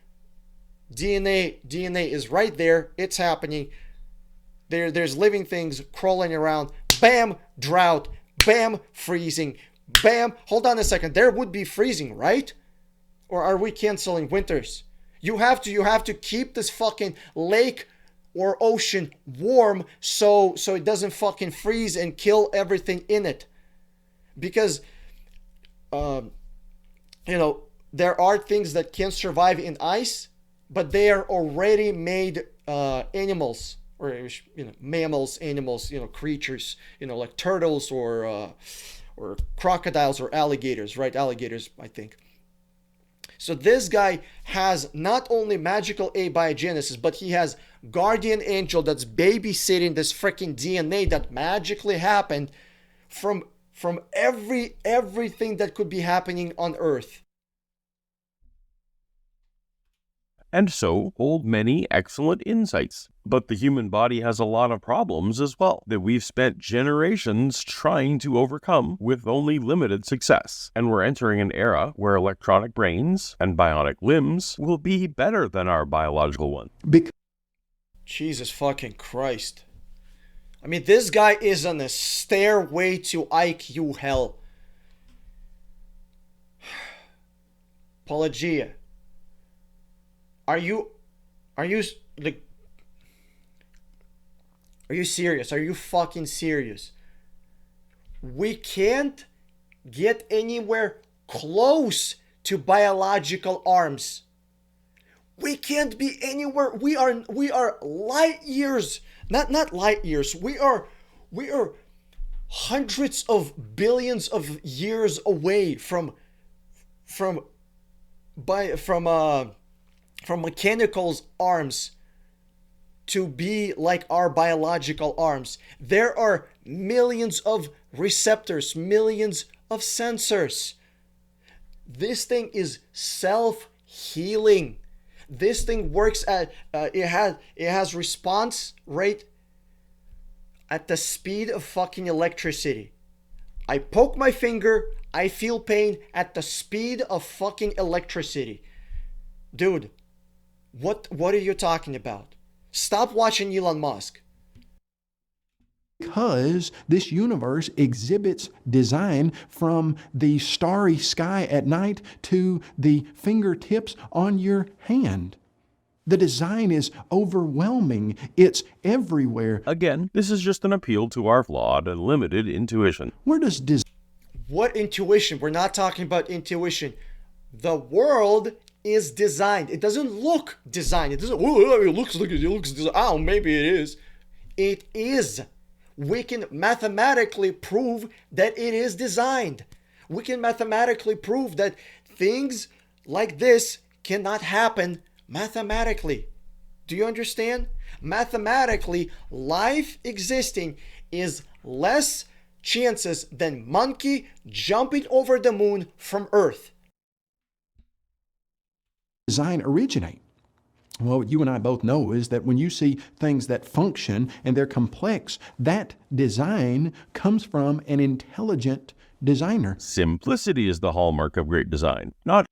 DNA is right there. It's happening. There's living things crawling around. Bam, drought. Bam, freezing. Bam. Hold on a second. There would be freezing, right? Or are we canceling winters? You have to keep this fucking lake or ocean warm so it doesn't fucking freeze and kill everything in it. Because there are things that can survive in ice, but they are already made animals, or mammals, animals, creatures, like turtles or crocodiles or alligators, right? Alligators, I think. So this guy has not only magical abiogenesis, but he has guardian angel that's babysitting this freaking DNA that magically happened from everything that could be happening on Earth. And so hold many excellent insights. But the human body has a lot of problems as well that we've spent generations trying to overcome with only limited success. And we're entering an era where electronic brains and bionic limbs will be better than our biological ones. Jesus fucking Christ. I mean, this guy is on a stairway to IQ hell. Paulogia. Are you serious? Are you fucking serious? We can't get anywhere close to biological arms. We can't be anywhere. We are light years, not light years. We are hundreds of billions of years away from mechanical's arms to be like our biological arms. There are millions of receptors, millions of sensors. This thing is self-healing. This thing works at it has response rate at the speed of fucking electricity. I poke my finger, I feel pain at the speed of fucking electricity. Dude, what are you talking about? Stop watching Elon Musk. because this universe exhibits design from the starry sky at night to the fingertips on your hand. The design is overwhelming. It's everywhere. Again, this is just an appeal to our flawed and limited intuition. Where does design? What intuition? We're not talking about intuition. The world is designed. It doesn't look designed. It doesn't, oh, it looks designed. Oh, maybe it is. It is. We can mathematically prove that it is designed. We can mathematically prove that things like this cannot happen mathematically. Do you understand? Mathematically, life existing is less chances than monkey jumping over the moon from Earth. Design originate? Well, what you and I both know is that when you see things that function and they're complex, that design comes from an intelligent designer. Simplicity is the hallmark of great design, not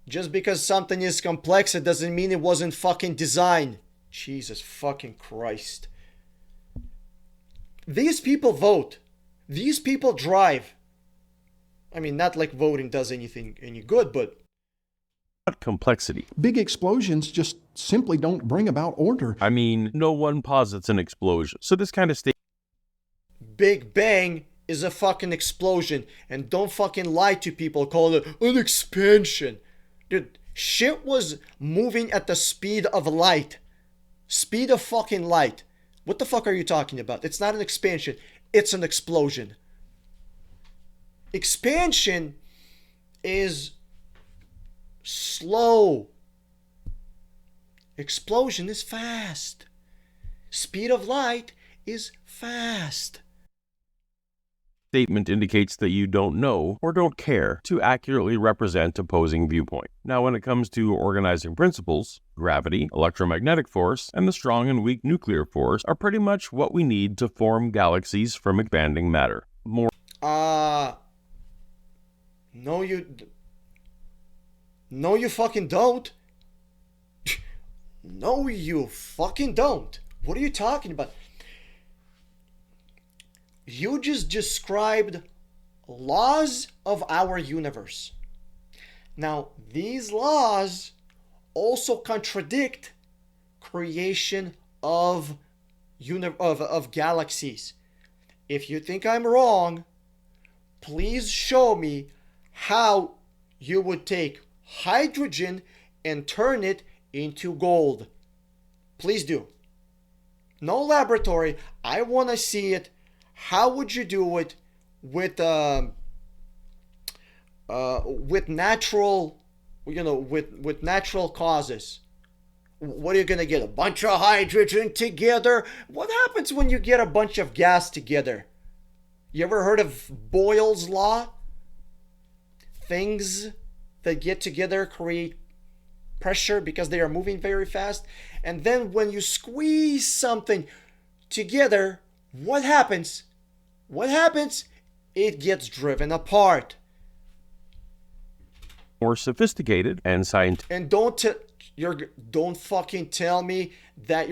Just because something is complex, it doesn't mean it wasn't fucking designed. Jesus fucking Christ. These people vote. These people drive. I mean, not like voting does anything any good, but complexity. Big explosions just simply don't bring about order. I mean, no one posits an explosion. So this kind of statement. Big Bang is a fucking explosion. And don't fucking lie to people, call it an expansion. Dude, shit was moving at the speed of light. Speed of fucking light. What the fuck are you talking about? It's not an expansion. It's an explosion. Expansion is slow. Explosion is fast. Speed of light is fast. Statement indicates that you don't know or don't care to accurately represent opposing viewpoint. Now, when it comes to organizing principles, gravity, electromagnetic force, and the strong and weak nuclear force are pretty much what we need to form galaxies from expanding matter. More No, you fucking don't. No, you fucking don't. What are you talking about? You just described laws of our universe. Now, these laws also contradict creation of galaxies. If you think I'm wrong, please show me how you would take hydrogen and turn it into gold. Please do. No laboratory. I want to see it. How would you do it with natural, with natural causes? What are you gonna get? A bunch of hydrogen together? What happens when you get a bunch of gas together? You ever heard of Boyle's law? Things that get together create pressure because they are moving very fast. And then when you squeeze something together, what happens? What happens? It gets driven apart. more sophisticated and scientific. And don't fucking tell me that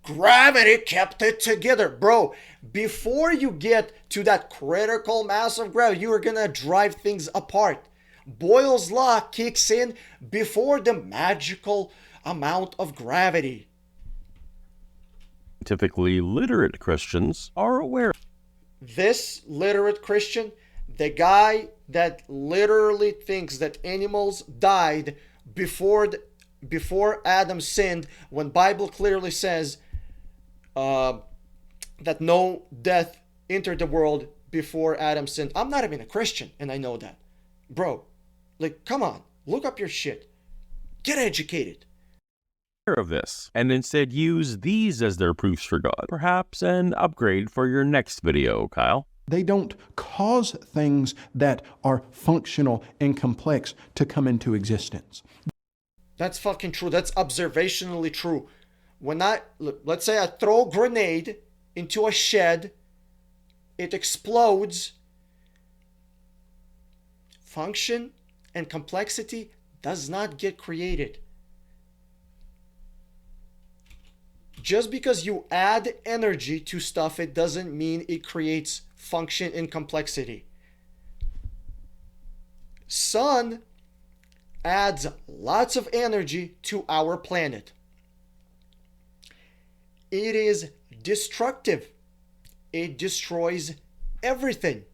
gravity kept it together, bro. Before you get to that critical mass of gravity, you are gonna drive things apart. Boyle's law kicks in before the magical amount of gravity. Scientifically literate Christians are aware. This literate Christian, the guy that literally thinks that animals died before Adam sinned, when Bible clearly says that no death entered the world before Adam sinned. I'm not even a Christian, and I know that. Bro, like, come on, look up your shit. Get educated. Of this, and instead use these as their proofs for God. Perhaps an upgrade for your next video, Kyle. They don't cause things that are functional and complex to come into existence. That's fucking true. That's observationally true. Let's say I throw a grenade into a shed, it explodes. Function and complexity does not get created. Just because you add energy to stuff, it doesn't mean it creates function and complexity. Sun adds lots of energy to our planet. It is destructive. It destroys everything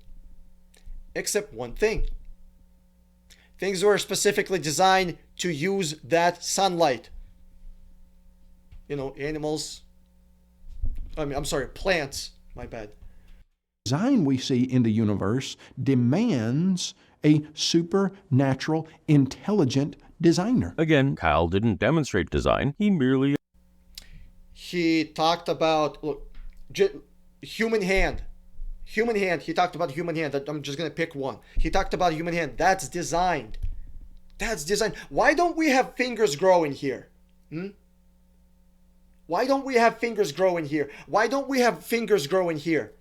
except one thing. Things were specifically designed to use that sunlight. Animals. I'm sorry, plants. My bad. Design we see in the universe demands a supernatural, intelligent designer. Again, Kyle didn't demonstrate design. He talked about, human hand. Human hand. He talked about human hand. I'm just going to pick one. He talked about human hand. That's designed. That's designed. Why don't we have fingers growing here? Why don't we have fingers growing here? Why don't we have fingers growing here?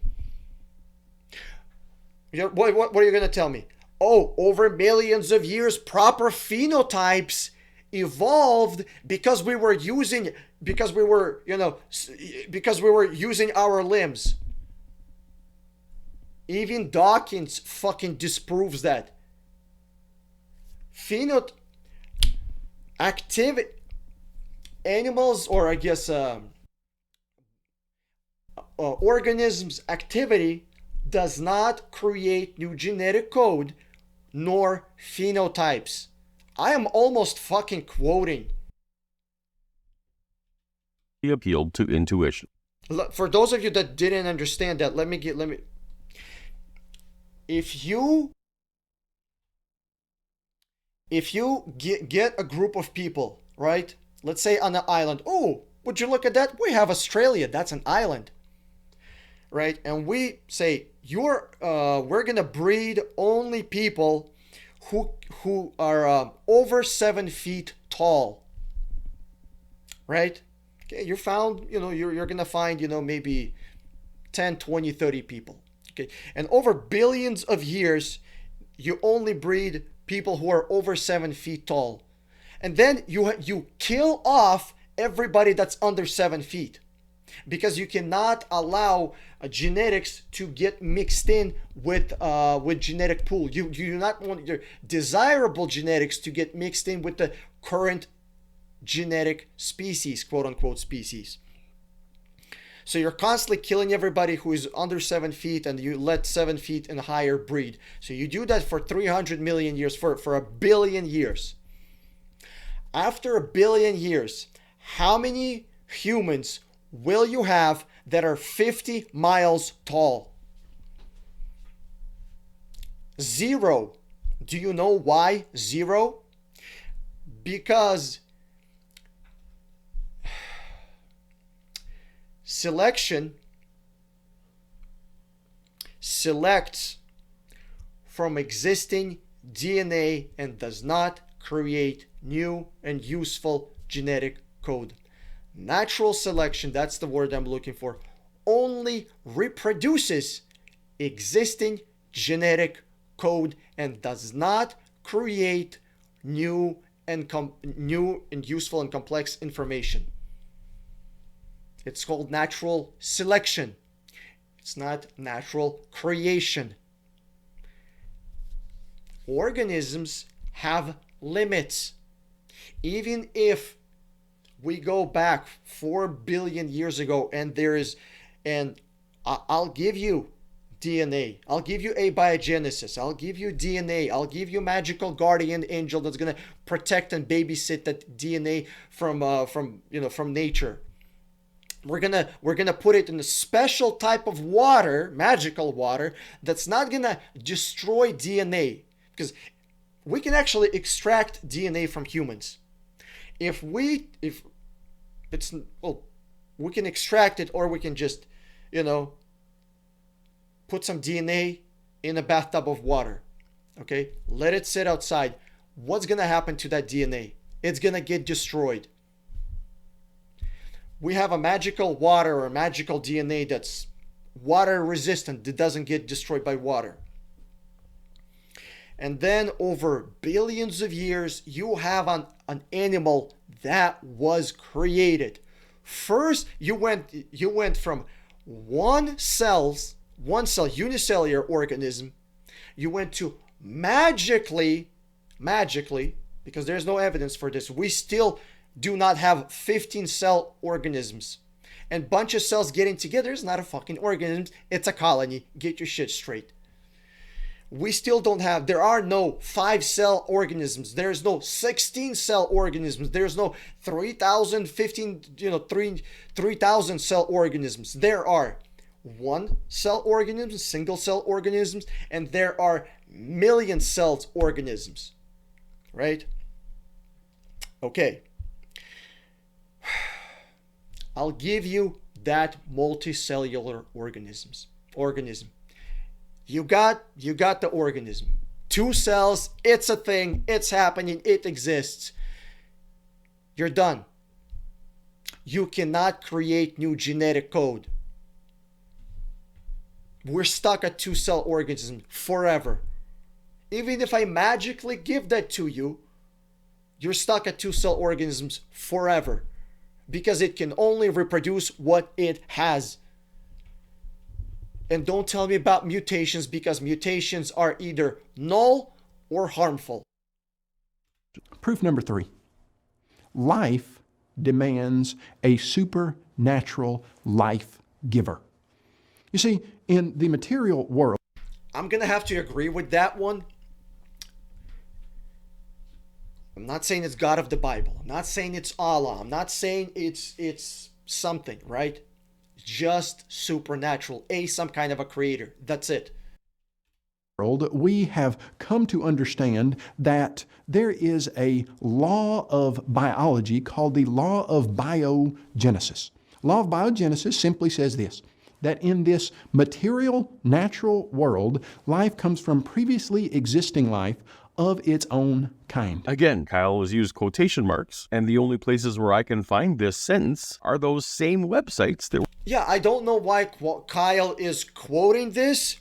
What are you going to tell me? Oh, over millions of years, proper phenotypes evolved because we were using our limbs. Even Dawkins fucking disproves that. Animals, or I guess organisms' activity does not create new genetic code nor phenotypes. I am almost fucking quoting. He appealed to intuition. For those of you that didn't understand that, if you get a group of people, right? Let's say on an island. Oh, would you look at that? We have Australia. That's an island. Right? And we say, we're gonna breed only people who are over 7 feet tall. Right? Okay, you're gonna find, maybe 10, 20, 30 people. Okay. And over billions of years, you only breed people who are over 7 feet tall. And then you kill off everybody that's under 7 feet. Because you cannot allow genetics to get mixed in with genetic pool. You do not want your desirable genetics to get mixed in with the current genetic species, quote unquote species. So you're constantly killing everybody who is under 7 feet, and you let 7 feet and higher breed. So you do that for 300 million years, for 1 billion years. After 1 billion years, how many humans will you have that are 50 miles tall? 0. Do you know why 0? Because selection selects from existing DNA and does not create new and useful genetic code. Natural selection, that's the word I'm looking for, only reproduces existing genetic code and does not create new and useful and complex information. It's called natural selection. It's not natural creation. Organisms have limits. Even if we go back 4 billion years ago and I'll give you DNA, I'll give you abiogenesis, I'll give you DNA, I'll give you magical guardian angel that's going to protect and babysit that DNA from nature. We're gonna put it in a special type of water, magical water, that's not gonna destroy DNA, because we can actually extract DNA from humans. We can extract it, or we can just, put some DNA in a bathtub of water. Okay, let it sit outside. What's gonna happen to that DNA? It's gonna get destroyed. We have a magical water or a magical DNA that's water resistant, that doesn't get destroyed by water. And then over billions of years, you have an animal that was created. First, you went from one cell unicellular organism. You went to magically, because there's no evidence for this. We still do not have 15 cell organisms. And bunch of cells getting together is not a fucking organism. It's a colony. Get your shit straight. We still don't have, there are no 5 cell organisms. There's no 16 cell organisms. There's no 3,000, 3,000 cell organisms. There are 1 cell organisms, single cell organisms, and there are million cells organisms. Right? Okay. I'll give you that multicellular organism. You got the organism. 2 cells, it's a thing, it's happening, it exists. You're done. You cannot create new genetic code. We're stuck at 2 cell organism forever. Even if I magically give that to you, you're stuck at 2 cell organisms forever. Because it can only reproduce what it has. And don't tell me about mutations, because mutations are either null or harmful. Proof number 3. Life demands a supernatural life giver. You see, in the material world, I'm going to have to agree with that one. I'm not saying it's God of the Bible. I'm not saying it's Allah. I'm not saying it's something, right? Just supernatural, some kind of a creator. That's it. We have come to understand that there is a law of biology called the law of biogenesis. Law of biogenesis simply says this, that in this material, natural world, life comes from previously existing life of its own kind. Again, Kyle has used quotation marks, and the only places where I can find this sentence are those same websites that... Yeah, I don't know why Kyle is quoting this.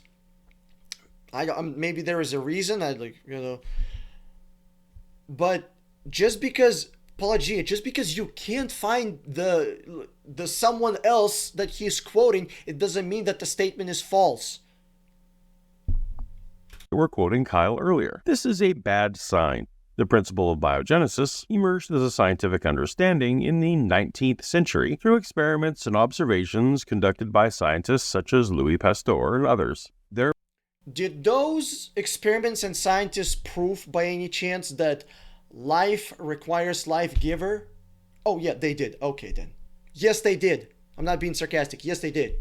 Maybe there is a reason. But just because Paulogia, just because you can't find the someone else that he's quoting, it doesn't mean that the statement is false. We're quoting Kyle earlier. This is a bad sign. The principle of biogenesis emerged as a scientific understanding in the 19th century through experiments and observations conducted by scientists such as Louis Pasteur and others. Did those experiments and scientists prove by any chance that life requires life giver? Oh yeah, they did. Okay then. Yes, they did. I'm not being sarcastic. Yes, they did.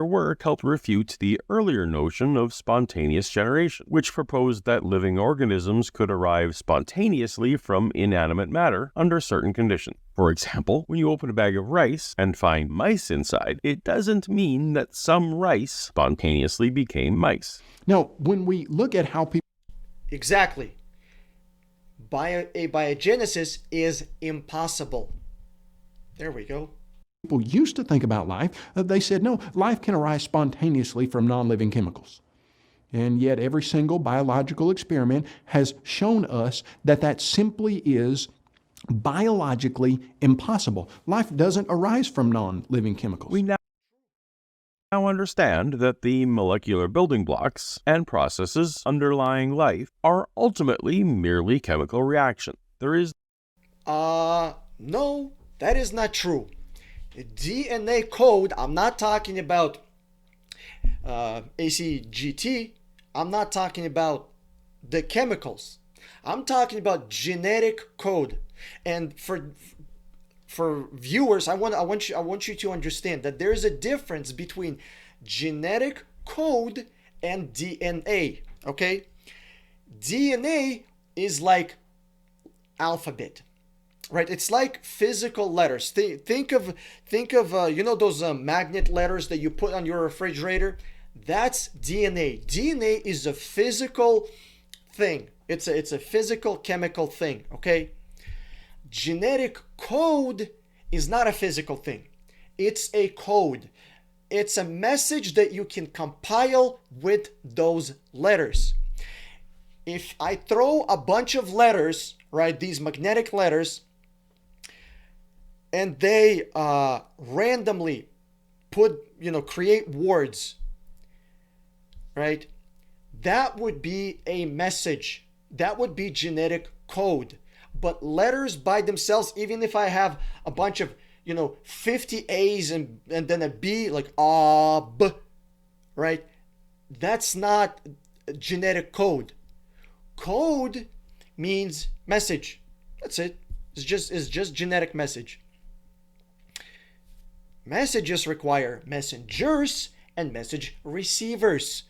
Their work helped refute the earlier notion of spontaneous generation, which proposed that living organisms could arrive spontaneously from inanimate matter under certain conditions. For example, when you open a bag of rice and find mice inside, it doesn't mean that some rice spontaneously became mice. Now, when we look at how people... Exactly. Biogenesis is impossible. There we go. People used to think about life, they said, no, life can arise spontaneously from non-living chemicals. And yet every single biological experiment has shown us that that simply is biologically impossible. Life doesn't arise from non-living chemicals. We now understand that the molecular building blocks and processes underlying life are ultimately merely chemical reactions. There is... No, that is not true. DNA code, I'm not talking about ACGT. I'm not talking about the chemicals. I'm talking about genetic code. And for viewers, I want you to understand that there is a difference between genetic code and DNA. Okay, DNA is like alphabet. Right, it's like physical letters. Think of you know those magnet letters that you put on your refrigerator. That's DNA. DNA is a physical thing. It's a physical chemical thing. Okay. Genetic code is not a physical thing. It's a code. It's a message that you can compile with those letters. if I throw a bunch of letters, right, these magnetic letters, and they randomly create words, right, that would be a message. That would be genetic code. But letters by themselves, even if I have a bunch of 50 A's and then a B, like B, right, that's not genetic code. Code means message. That's it. It's just genetic message. Messages require messengers and message receivers.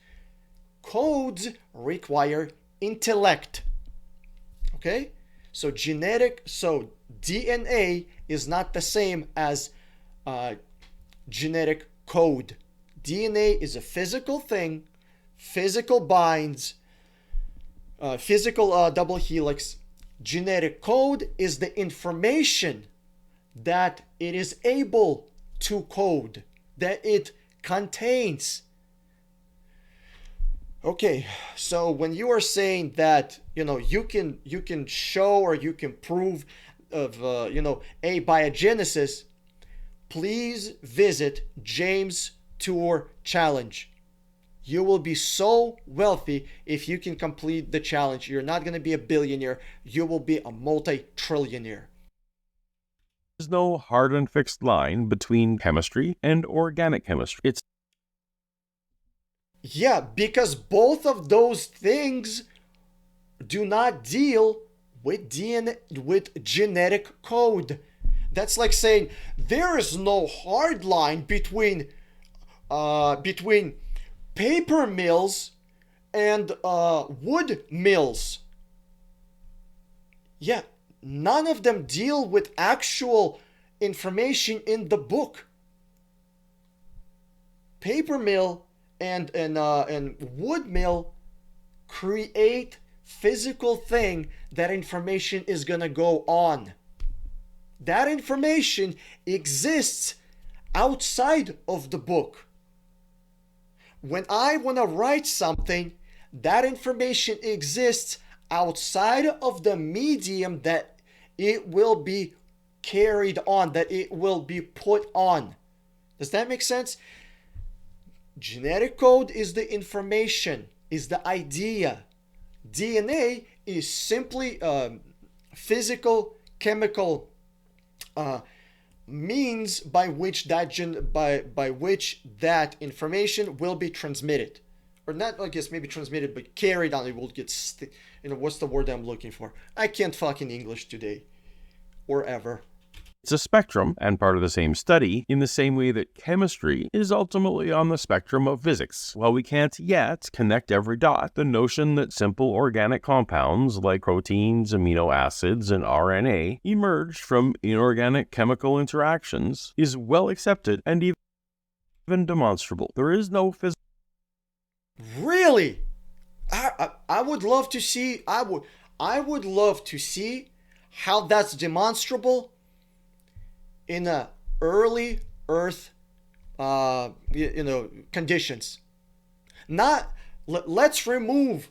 Codes require intellect. Okay? So DNA is not the same as genetic code. DNA is a physical thing, physical binds, physical double helix. Genetic code is the information that it is able to code, that it contains. Okay, so when you are saying that you can show or you can prove of abiogenesis, please visit James Tour Challenge. You will be so wealthy if you can complete the challenge. You're not going to be a billionaire. You will be a multi-trillionaire. There's no hard and fixed line between chemistry and organic chemistry. Yeah, because both of those things do not deal with DNA, with genetic code. That's like saying there is no hard line between paper mills and wood mills. Yeah, none of them deal with actual information in the book. Paper mill and wood mill create physical thing that information is gonna go on. That information exists outside of the book. When I want to write something, that information exists outside of the medium that it will be carried on, that it will be put on. Does that make sense? Genetic code is the information, is the idea. DNA is simply physical, chemical means by which that information will be transmitted, or not. I guess maybe transmitted, but carried on. It will get. What's the word I'm looking for? I can't fucking English today, or ever. It's a spectrum and part of the same study, in the same way that chemistry is ultimately on the spectrum of physics. While we can't yet connect every dot, the notion that simple organic compounds like proteins, amino acids, and RNA emerged from inorganic chemical interactions is well accepted and even demonstrable. There is no physical. Really? I would love to see. I would love to see how that's demonstrable in early Earth, conditions. Let's remove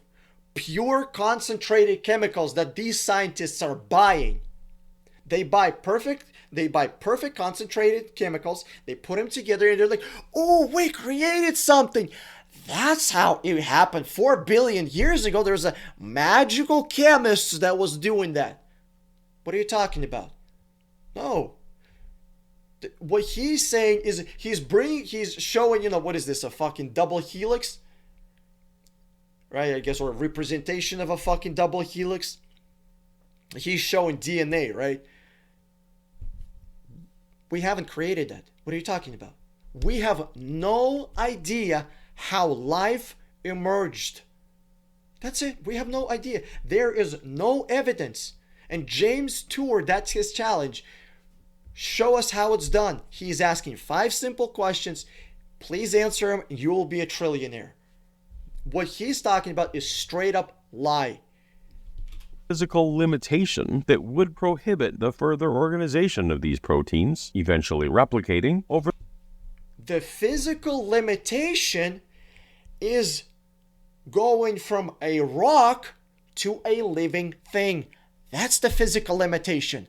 pure concentrated chemicals that these scientists are buying. They buy perfect concentrated chemicals. They put them together and they're like, "Oh, we created something." That's how it happened. 4 billion years ago, there was a magical chemist that was doing that. What are you talking about? No. What he's saying is he's showing, what is this, a fucking double helix? Right, I guess, or a representation of a fucking double helix. He's showing DNA, right? We haven't created that. What are you talking about? We have no idea how life emerged. That's it. We have no idea. There is no evidence. And James Tour, that's his challenge. Show us how it's done. He's asking 5 simple questions. Please answer them and you will be a trillionaire. What he's talking about is straight up lie. Physical limitation that would prohibit the further organization of these proteins, eventually replicating over. The physical limitation is going from a rock to a living thing. That's the physical limitation.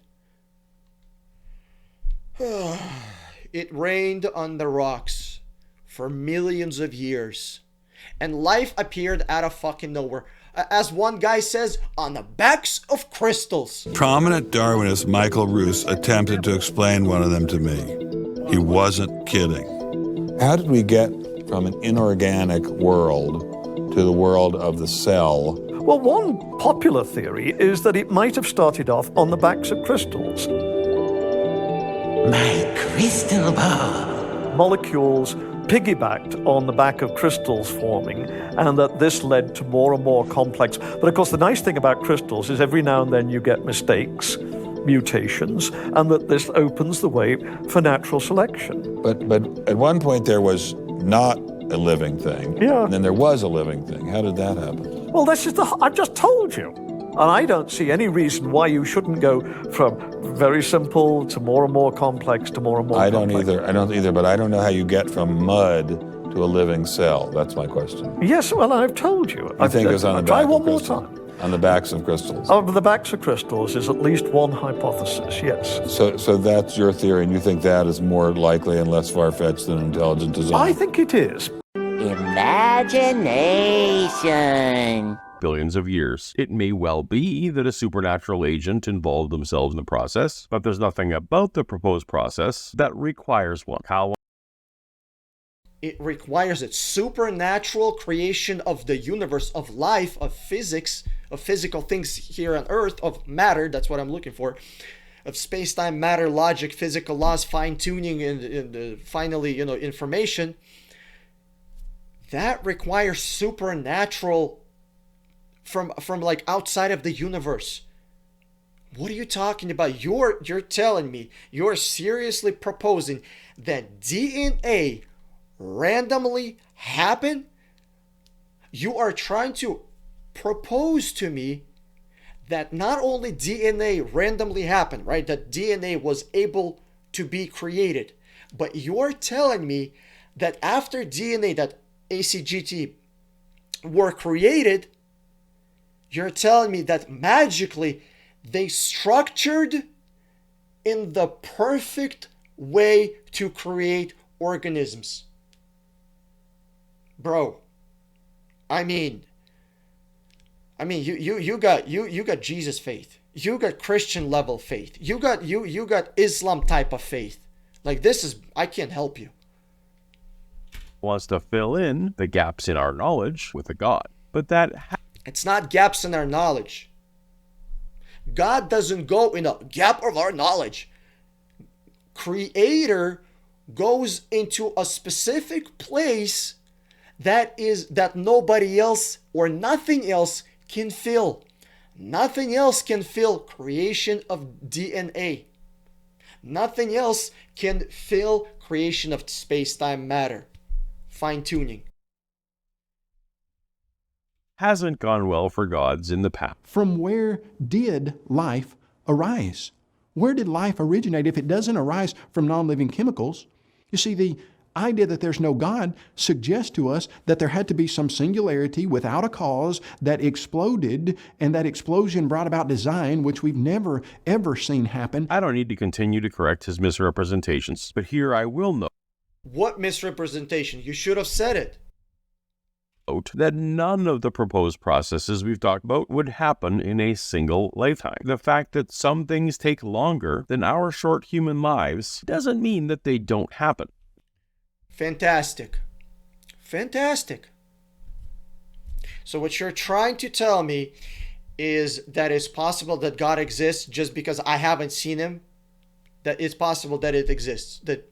It rained on the rocks for millions of years, and life appeared out of fucking nowhere. As one guy says, on the backs of crystals. Prominent Darwinist Michael Roos attempted to explain one of them to me. He wasn't kidding. How did we get from an inorganic world to the world of the cell? Well, one popular theory is that it might have started off on the backs of crystals. My crystal ball. Molecules piggybacked on the back of crystals forming, and that this led to more and more complex. But of course, the nice thing about crystals is every now and then you get mistakes, mutations, and that this opens the way for natural selection. But at one point there was not a living thing, Yeah. and then there was a living thing. How did that happen? Well, this is I've just told you. And I don't see any reason why you shouldn't go from very simple to more and more complex to more and more complex. I don't either, but I don't know how you get from mud to a living cell. That's my question. Yes, well, I've told you. I think it was on the Try back one of more crystals. time. On the backs of crystals. On the backs of crystals is at least one hypothesis, yes. So that's your theory, and you think that is more likely and less far-fetched than intelligent design? I think it is. Imagination. Billions of years. It may well be that a supernatural agent involved themselves in the process, but there's nothing about the proposed process that requires one. How It requires it. Supernatural creation of the universe, of life, of physics, of physical things here on Earth, of matter, that's what I'm looking for, of space-time, matter, logic, physical laws, fine-tuning, and finally, information. That requires supernatural from like outside of the universe. What are you talking about? You're telling me, you're seriously proposing that DNA randomly happen? You are trying to propose to me that not only DNA randomly happened, right? That DNA was able to be created, but you're telling me that after DNA, that ACGT were created, you're telling me that magically they structured in the perfect way to create organisms. Bro, I mean you got Jesus faith. You got Christian level faith. You got Islam type of faith. Like, this is, I can't help you. wants to fill in the gaps in our knowledge with a God. But it's not gaps in our knowledge. God doesn't go in a gap of our knowledge. Creator goes into a specific place that nobody else or nothing else can fill. Nothing else can fill creation of DNA. Nothing else can fill creation of space-time matter. Fine-tuning. hasn't gone well for gods in the past. From where did life arise? Where did life originate if it doesn't arise from non-living chemicals? You see, the idea that there's no God suggests to us that there had to be some singularity without a cause that exploded, and that explosion brought about design, which we've never, ever seen happen. I don't need to continue to correct his misrepresentations, but here I will note. What misrepresentation? You should have said it. That none of the proposed processes we've talked about would happen in a single lifetime. The fact that some things take longer than our short human lives doesn't mean that they don't happen. Fantastic. Fantastic. So what you're trying to tell me is that it's possible that God exists just because I haven't seen him? That it's possible that it exists. That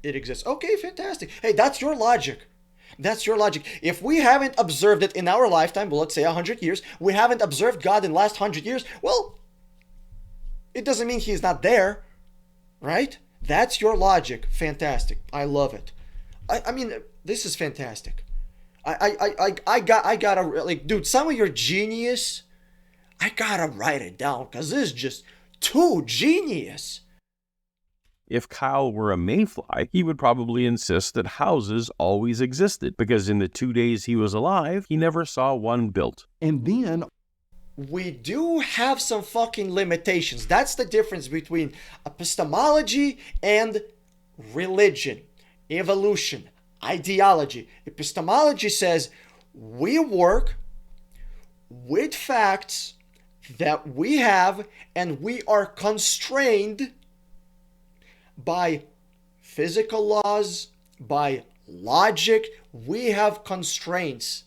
it exists. Okay, fantastic. Hey, that's your logic. That's your logic. If we haven't observed it in our lifetime, well, let's say 100 years, we haven't observed God in the last 100 years, well, it doesn't mean he's not there, right? That's your logic. Fantastic. I love it. I mean, this is fantastic. I gotta, like, dude, some of your genius, I gotta write it down because this is just too genius. If Kyle were a mayfly, he would probably insist that houses always existed, because in the 2 days he was alive, he never saw one built. And then we do have some fucking limitations. That's the difference between epistemology and religion, evolution, ideology. Epistemology says we work with facts that we have, and we are constrained by physical laws, by logic. We have constraints.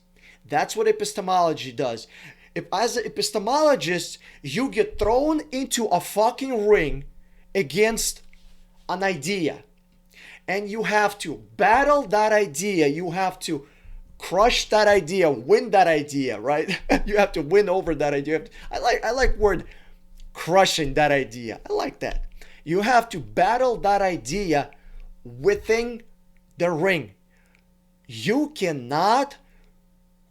That's what epistemology does. If, as an epistemologist, you get thrown into a fucking ring against an idea, and you have to battle that idea. You have to crush that idea, win that idea, right? You have to win over that idea. I like word crushing that idea. I like that. You have to battle that idea within the ring. You cannot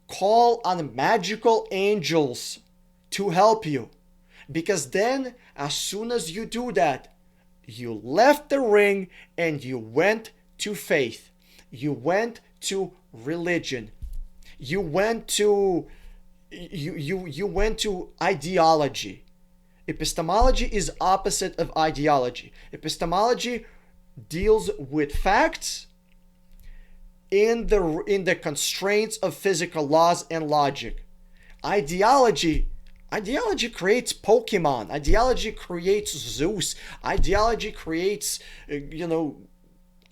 call on magical angels to help you, because then as soon as you do that, you left the ring and you went to faith. You went to religion. You went to ideology. Epistemology is opposite of ideology. Epistemology deals with facts in the constraints of physical laws and logic. Ideology creates Pokemon. Ideology creates Zeus. Ideology creates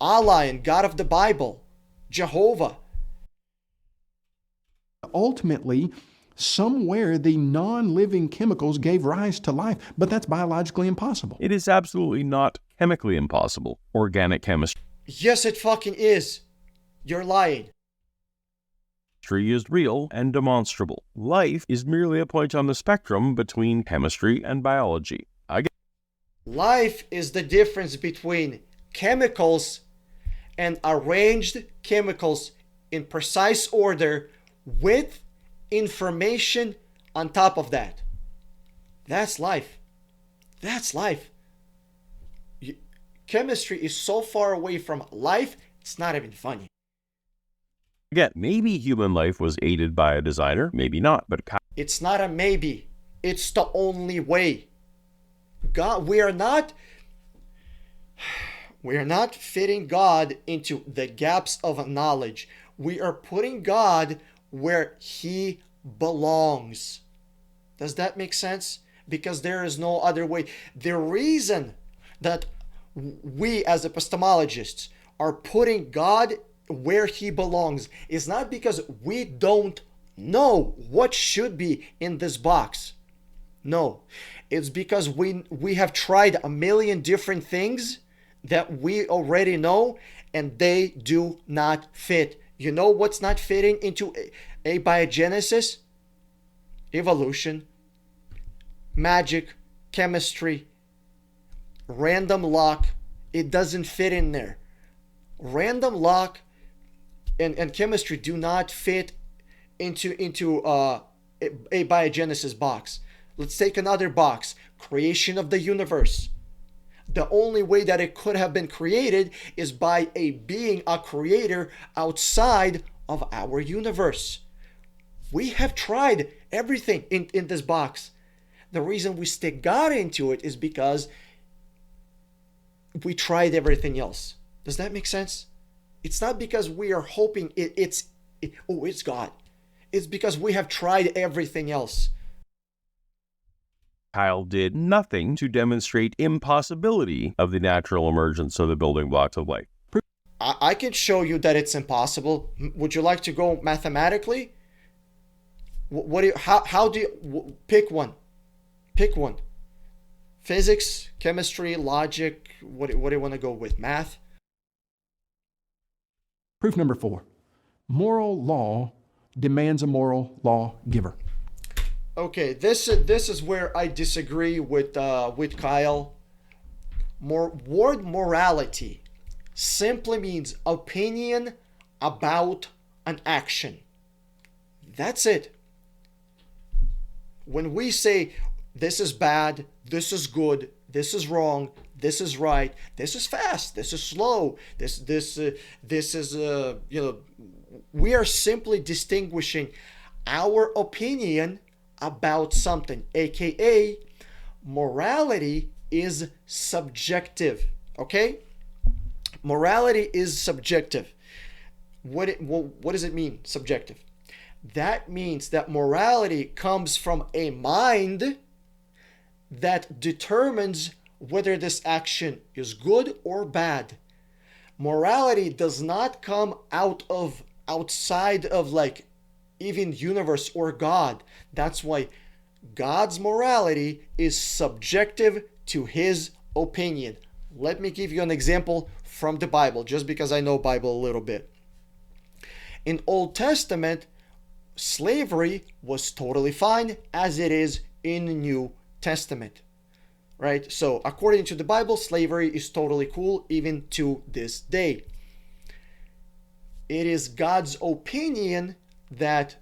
Allah and God of the Bible, Jehovah. Ultimately, somewhere the non-living chemicals gave rise to life, but that's biologically impossible. It is absolutely not chemically impossible. Organic chemistry Yes, it fucking is. You're lying. is real and demonstrable. Life is merely a point on the spectrum between chemistry and biology. Life is the difference between chemicals and arranged chemicals in precise order with information on top of that. That's life. That's life. Chemistry is so far away from life, it's not even funny. Again, maybe human life was aided by a designer, maybe not, but It's not a maybe. It's the only way. God, we are not fitting God into the gaps of knowledge. We are putting God where he belongs. Does that make sense? Because there is no other way. The reason that we as epistemologists are putting God where he belongs is not because we don't know what should be in this box. No, it's because we have tried a million different things that we already know, and they do not fit. You know what's not fitting into abiogenesis? Evolution, magic, chemistry, random luck. It doesn't fit in there. Random luck and chemistry do not fit into abiogenesis box. Let's take another box. Creation of the universe. The only way that it could have been created is by a being, a creator outside of our universe. We have tried everything in this box. The reason we stick God into it is because we tried everything else. Does that make sense? It's not because we are hoping it's God. It's because we have tried everything else. Kyle did nothing to demonstrate impossibility of the natural emergence of the building blocks of life. I can show you that it's impossible. Would you like to go mathematically? How do you pick one? Pick one. Physics, chemistry, logic. What do you want to go with? Math? Proof number 4. Moral law demands a moral law giver. Okay, this is where I disagree with Kyle. Word morality simply means opinion about an action. That's it. When we say this is bad, this is good, this is wrong, this is right, this is fast, this is slow, this is we are simply distinguishing our opinion about something, aka morality is subjective. Okay? Morality is subjective. What does it mean, subjective? That means that morality comes from a mind that determines whether this action is good or bad. Morality does not come outside of like even universe or God. That's why God's morality is subjective to his opinion. Let me give you an example from the Bible, just because I know Bible a little bit. In Old Testament, slavery was totally fine as it is in the New Testament. Right? So according to the Bible, slavery is totally cool even to this day. It is God's opinion that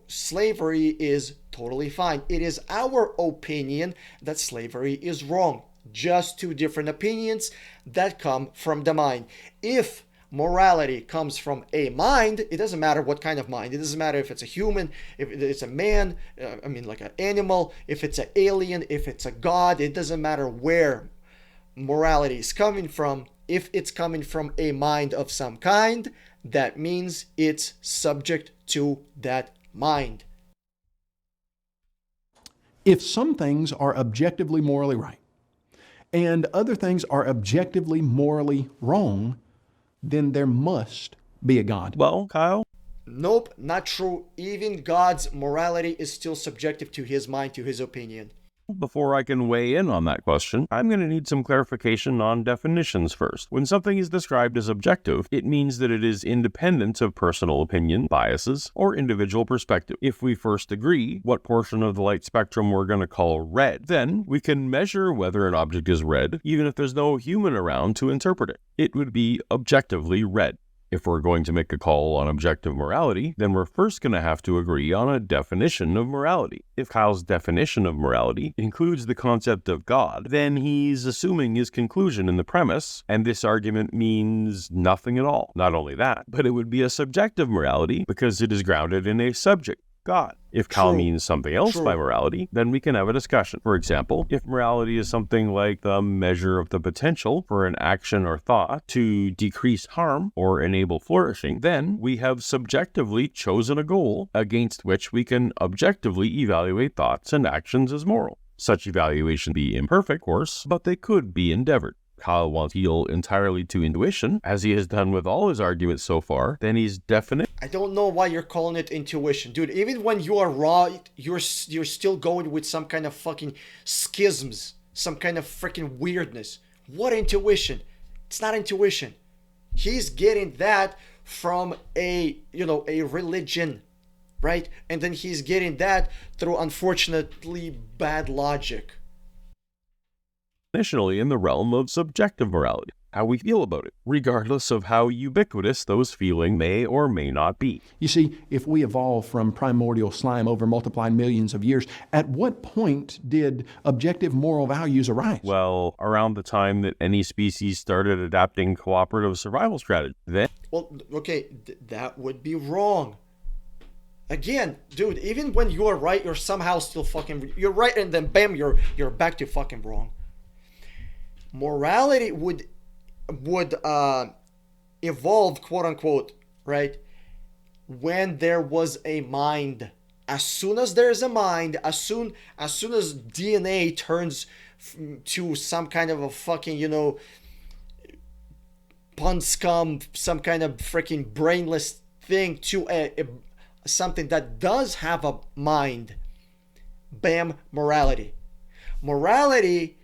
slavery is totally fine. It is our opinion that slavery is wrong. Just two different opinions that come from the mind. If morality comes from a mind, it doesn't matter what kind of mind. It doesn't matter if it's a human, if it's a man, like an animal, if it's an alien, if it's a god. It doesn't matter where morality is coming from. If it's coming from a mind of some kind, that means it's subject to that mind. If some things are objectively morally right and other things are objectively morally wrong, then there must be a God. Well, Kyle? Nope, not true. Even God's morality is still subjective to his mind, to his opinion. Before I can weigh in on that question, I'm going to need some clarification on definitions first. When something is described as objective, it means that it is independent of personal opinion, biases, or individual perspective. If we first agree what portion of the light spectrum we're going to call red, then we can measure whether an object is red, even if there's no human around to interpret it. It would be objectively red. If we're going to make a call on objective morality, then we're first going to have to agree on a definition of morality. If Kyle's definition of morality includes the concept of God, then he's assuming his conclusion in the premise, and this argument means nothing at all. Not only that, but it would be a subjective morality because it is grounded in a subject, God. If Kyle means something else by morality, then we can have a discussion. For example, if morality is something like the measure of the potential for an action or thought to decrease harm or enable flourishing, then we have subjectively chosen a goal against which we can objectively evaluate thoughts and actions as moral. Such evaluation be imperfect, of course, but they could be endeavored. Kyle wants to appeal entirely to intuition, as he has done with all his arguments so far, then he's definite. I don't know why you're calling it intuition. Dude, even when you are right, you're still going with some kind of fucking schisms, some kind of freaking weirdness. What intuition? It's not intuition. He's getting that from a religion, right? And then he's getting that through, unfortunately, bad logic. Initially in the realm of subjective morality, how we feel about it, regardless of how ubiquitous those feelings may or may not be. You see, if we evolved from primordial slime over multiplied millions of years, at what point did objective moral values arise? Well, around the time that any species started adapting cooperative survival strategies. Then, well, okay, that would be wrong. Again, dude, even when you're right, you're somehow still fucking... You're right, and then bam, you're back to fucking wrong. Morality would evolve, quote unquote, right, when there was a mind. As soon as there's a mind, as soon as DNA turns to some kind of a fucking, pun scum, some kind of freaking brainless thing to something that does have a mind, bam, morality. Morality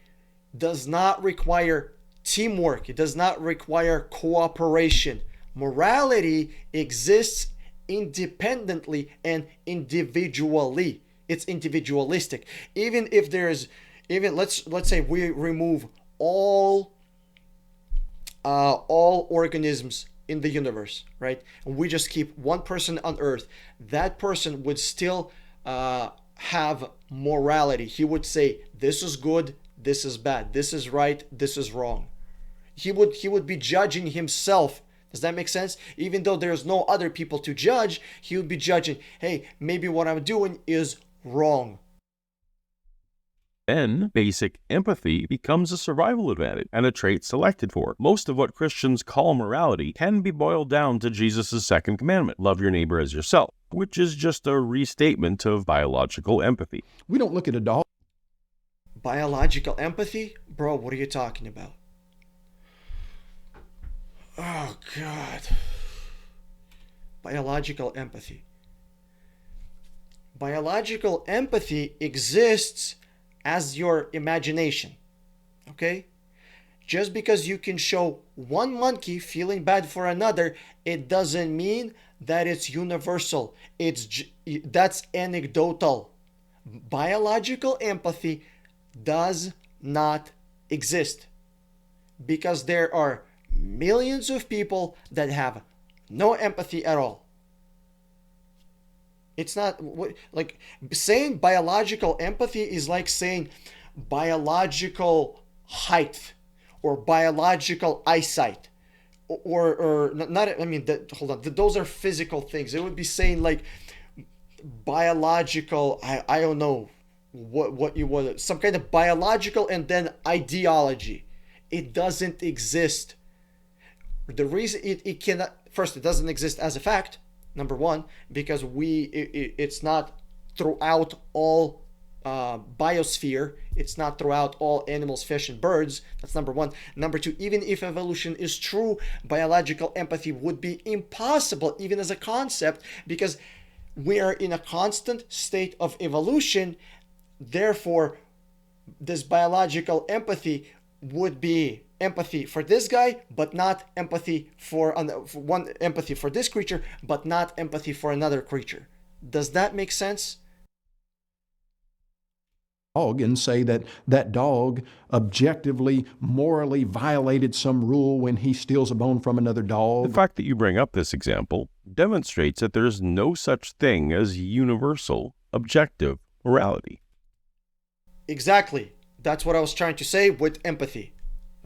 does not require teamwork. It does not require cooperation. Morality exists independently and individually. It's individualistic. Even if there's, let's say we remove all organisms in the universe, right? And we just keep one person on Earth. That person would still have morality. He would say, this is good, this is bad, this is right, this is wrong. He would be judging himself. Does that make sense? Even though there's no other people to judge, he would be judging, hey, maybe what I'm doing is Wrong. Then, basic empathy becomes a survival advantage and a trait selected for. Most of what Christians call morality can be boiled down to Jesus' second commandment, love your neighbor as yourself, which is just a restatement of biological empathy. We don't look at a dog. Biological empathy? Bro, what are you talking about? Oh, God. Biological empathy. Biological empathy exists as your imagination, okay? Just because you can show one monkey feeling bad for another, it doesn't mean that it's universal. That's anecdotal. Biological empathy does not exist because there are millions of people that have no empathy at all. It's not like saying biological empathy is like saying biological height or biological eyesight or not. I mean, hold on. Those are physical things. It would be saying like biological. I don't know what you want. Some kind of biological and then ideology. It doesn't exist. The reason it cannot. First, it doesn't exist as a fact. Number one, because it's not throughout all biosphere. It's not throughout all animals, fish, and birds. That's number one. Number two, even if evolution is true, biological empathy would be impossible, even as a concept, because we are in a constant state of evolution. Therefore, this biological empathy would be empathy for this guy, but not empathy for one empathy for this creature, but not empathy for another creature. Does that make sense? Dog and say that that dog objectively, morally violated some rule when he steals a bone from another dog. The fact that you bring up this example demonstrates that there is no such thing as universal, objective morality. Exactly. That's what I was trying to say with empathy.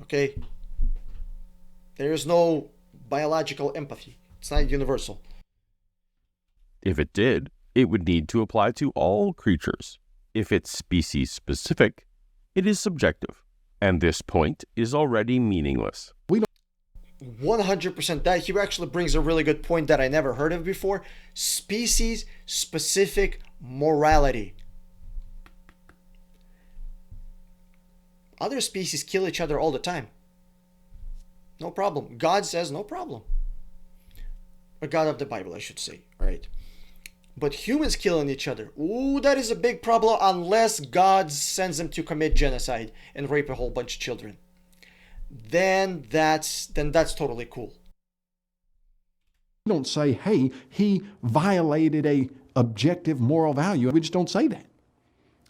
Okay? There is no biological empathy. It's not universal. If it did, it would need to apply to all creatures. If it's species specific, it is subjective, and this point is already meaningless. 100%. That he actually brings a really good point that I never heard of before. Species specific morality. Other species kill each other all the time. No problem. God says no problem. A God of the Bible, I should say. Right? But humans killing each other, ooh, that is a big problem unless God sends them to commit genocide and rape a whole bunch of children. Then that's totally cool. We don't say, hey, he violated a objective moral value. We just don't say that.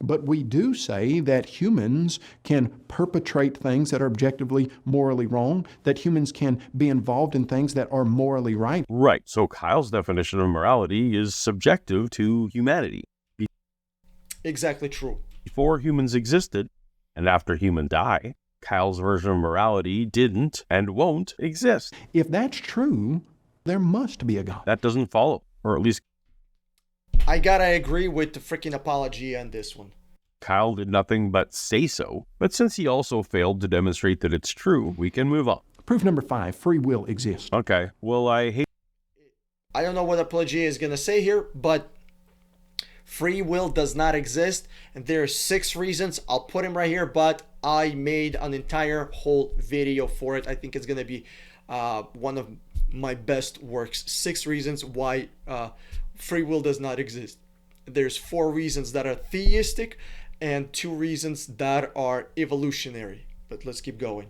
But we do say that humans can perpetrate things that are objectively morally wrong, that humans can be involved in things that are morally right. Right. So Kyle's definition of morality is subjective to humanity. Exactly true. Before humans existed, and after humans die, Kyle's version of morality didn't and won't exist. If that's true, there must be a God. That doesn't follow, or at least I gotta agree with the freaking Paulogia on this one. Kyle did nothing but say so, but since he also failed to demonstrate that it's true, we can move on. Proof number 5, free will exists. Okay, well, I don't know what Paulogia is gonna say here, but free will does not exist, and there are 6 reasons. I'll put him right here, but I made an entire whole video for it. I think it's gonna be one of my best works. 6 reasons why free will does not exist. There's 4 reasons that are theistic and 2 reasons that are evolutionary. But let's keep going.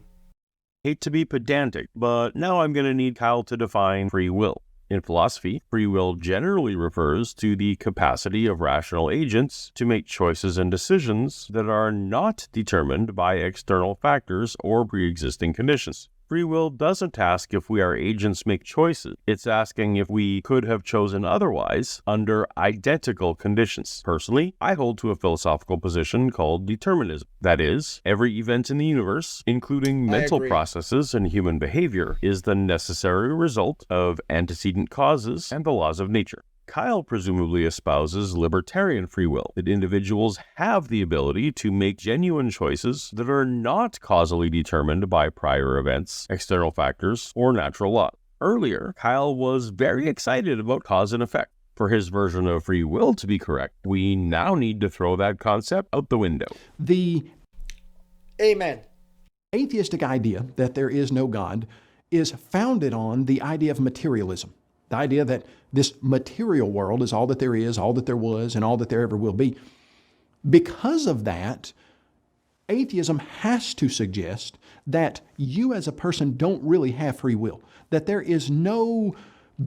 hate to be pedantic, but now I'm going to need Kyle to define free will. In philosophy, free will generally refers to the capacity of rational agents to make choices and decisions that are not determined by external factors or pre-existing conditions. Free will doesn't ask if we are agents make choices. It's asking if we could have chosen otherwise under identical conditions. Personally, I hold to a philosophical position called determinism. That is, every event in the universe, including mental processes and human behavior, is the necessary result of antecedent causes and the laws of nature. Kyle presumably espouses libertarian free will, that individuals have the ability to make genuine choices that are not causally determined by prior events, external factors, or natural law. Earlier, Kyle was very excited about cause and effect. For his version of free will to be correct, we now need to throw that concept out the window. The Amen. atheistic idea that there is no God is founded on the idea of materialism. The idea that this material world is all that there is, all that there was, and all that there ever will be. Because of that, atheism has to suggest that you as a person don't really have free will, that there is no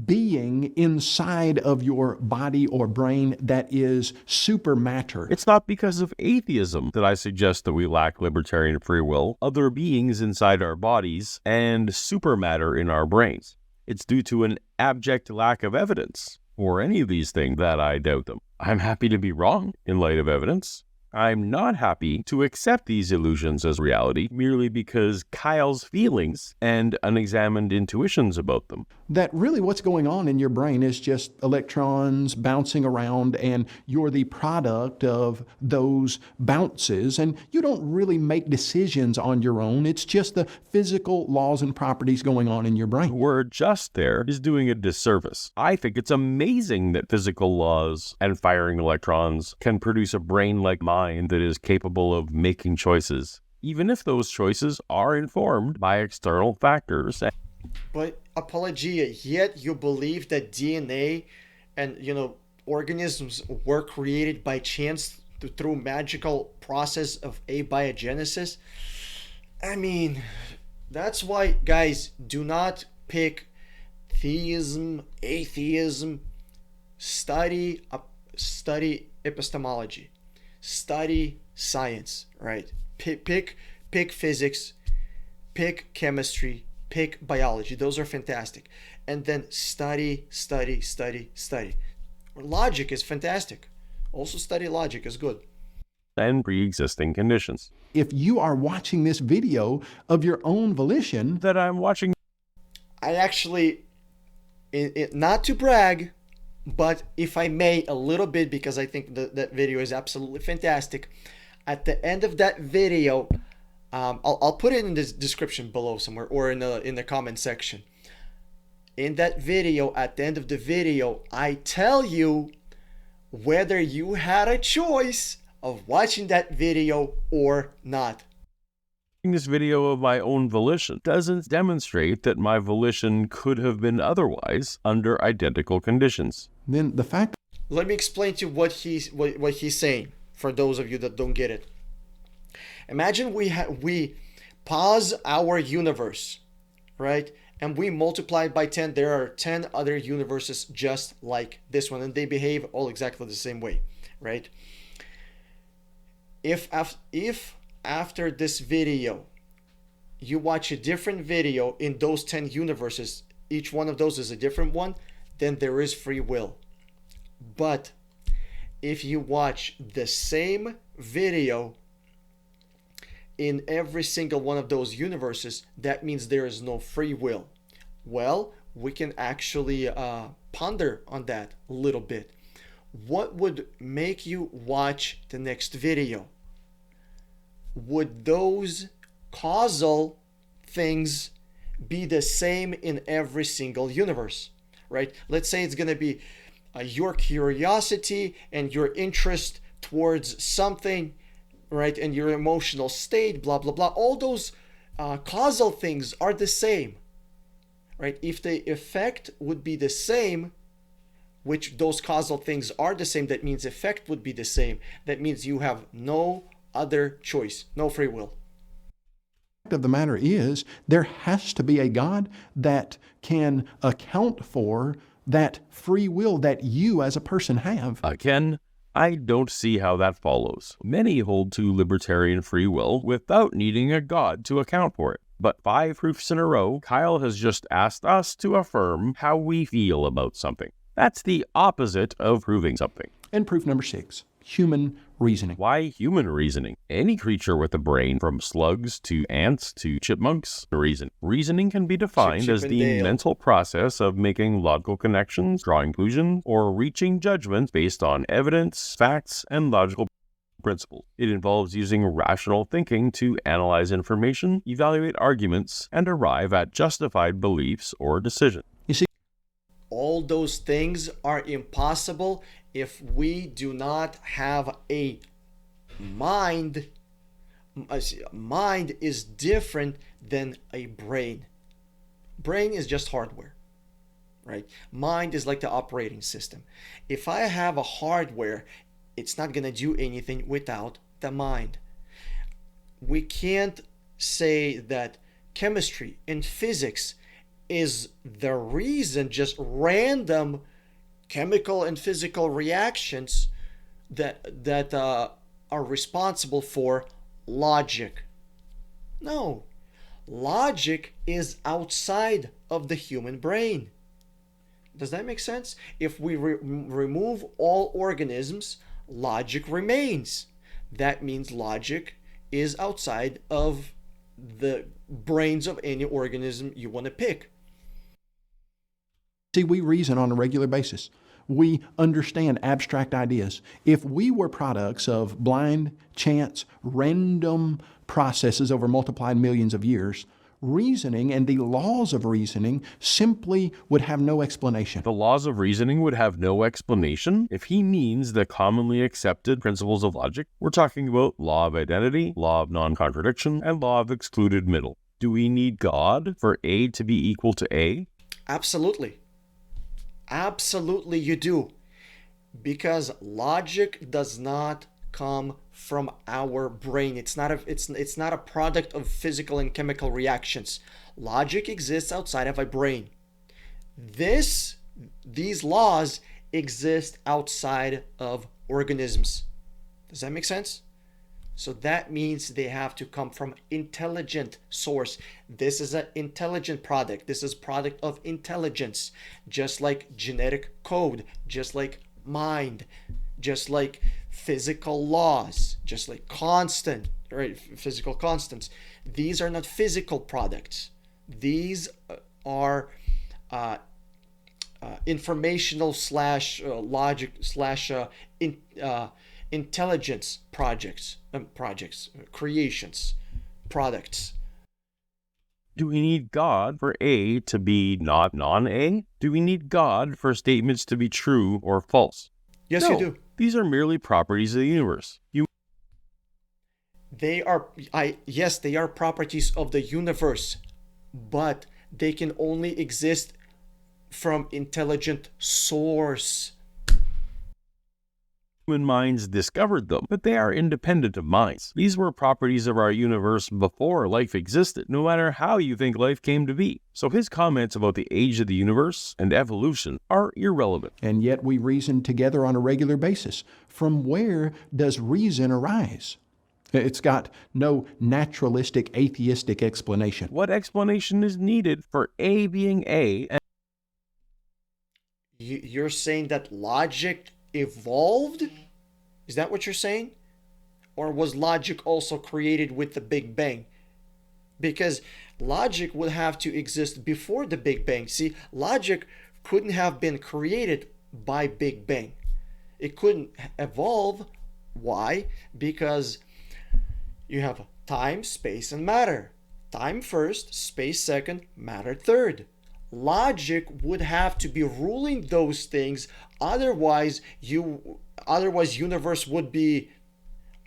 being inside of your body or brain that is super matter. It's not because of atheism that I suggest that we lack libertarian free will, other beings inside our bodies, and supermatter in our brains. It's due to an abject lack of evidence for any of these things that I doubt them. I'm happy to be wrong in light of evidence. I'm not happy to accept these illusions as reality merely because Kyle's feelings and unexamined intuitions about them. That really what's going on in your brain is just electrons bouncing around, and you're the product of those bounces, and you don't really make decisions on your own. It's just the physical laws and properties going on in your brain. The word just there is doing a disservice. I think it's amazing that physical laws and firing electrons can produce a brain like mine that is capable of making choices, even if those choices are informed by external factors. But Apologia, yet you believe that DNA and, organisms were created by chance through magical process of abiogenesis? I mean, that's why, guys, do not pick theism, atheism. Study epistemology. Study science, right? Pick physics, pick chemistry, pick biology. Those are fantastic. And then study. Logic is fantastic. Also study logic is good. And pre-existing conditions. If you are watching this video of your own volition, That I'm watching. I actually, not to brag, but if I may, a little bit, because I think that video is absolutely fantastic. At the end of that video, I'll put it in the description below somewhere, or in the comment section. In that video, at the end of the video, I tell you whether you had a choice of watching that video or not. This video of my own volition doesn't demonstrate that my volition could have been otherwise under identical conditions. then the fact Let me explain to you what he's saying for those of you that don't get it. Imagine we pause our universe, right? And we multiply it by 10. There are 10 other universes just like this one, and they behave all exactly the same way, right? If after this video you watch a different video in those 10 universes, each one of those is a different one, then there is free will. But if you watch the same video in every single one of those universes, that means there is no free will. Well, we can actually ponder on that a little bit. What would make you watch the next video? Would those causal things be the same in every single universe, right? Let's say it's going to be your curiosity and your interest towards something, right? And your emotional state, blah, blah, blah. All those causal things are the same, right? If the effect would be the same, which those causal things are the same, that means effect would be the same. That means you have no other choice, no free will. of the matter is, there has to be a God that can account for that free will that you as a person have. Again, I don't see how that follows. Many hold to libertarian free will without needing a God to account for it. But 5 proofs in a row, Kyle has just asked us to affirm how we feel about something. That's the opposite of proving something. And proof number 6. human reasoning. Why human reasoning? Any creature with a brain, from slugs to ants to chipmunks, reason. Reasoning can be defined Chip as the and Dale. mental process of making logical connections, drawing conclusions, or reaching judgments based on evidence, facts, and logical principles. It involves using rational thinking to analyze information, evaluate arguments, and arrive at justified beliefs or decisions. You see, All those things are impossible if we do not have a mind. Mind is different than a brain. Brain is just hardware, right? Mind is like the operating system. If I have a hardware, it's not going to do anything without the mind. We can't say that chemistry and physics is the reason, just random chemical and physical reactions that are responsible for logic. No, logic is outside of the human brain. Does that make sense? If we remove all organisms, logic remains. That means logic is outside of the brains of any organism you want to pick. See, we reason on a regular basis. We understand abstract ideas. If we were products of blind, chance, random processes over multiplied millions of years, reasoning and the laws of reasoning simply would have no explanation. The laws of reasoning would have no explanation. If he means the commonly accepted principles of logic, we're talking about law of identity, law of non-contradiction, and law of excluded middle. Do we need God for A to be equal to A? Absolutely. Absolutely you do. Because logic does not come from our brain. It's not a product of physical and chemical reactions. Logic exists outside of a brain. These laws exist outside of organisms. Does that make sense? So that means they have to come from intelligent source. This is an intelligent product. This is product of intelligence, just like genetic code, just like mind, just like physical laws, just like physical constants. These are not physical products. These are informational slash logic slash intelligence creations, products. Do we need God for A to be not non-A? Do we need God for statements to be true or false? Yes, No. you do. These are merely properties of the universe. They are properties of the universe, but they can only exist from intelligent source. Human minds discovered them, but they are independent of minds. These were properties of our universe before life existed, no matter how you think life came to be. So his comments about the age of the universe and evolution are irrelevant. And yet we reason together on a regular basis. From where does reason arise? It's got no naturalistic, atheistic explanation. What explanation is needed for A being A? And You're saying that logic evolved? Is that what you're saying? Or was logic also created with the Big Bang? Because logic would have to exist before the Big Bang. See, logic couldn't have been created by Big Bang. It couldn't evolve. Why? Because you have time, space, and matter. Time first, space second, matter third. Logic would have to be ruling those things, otherwise universe would be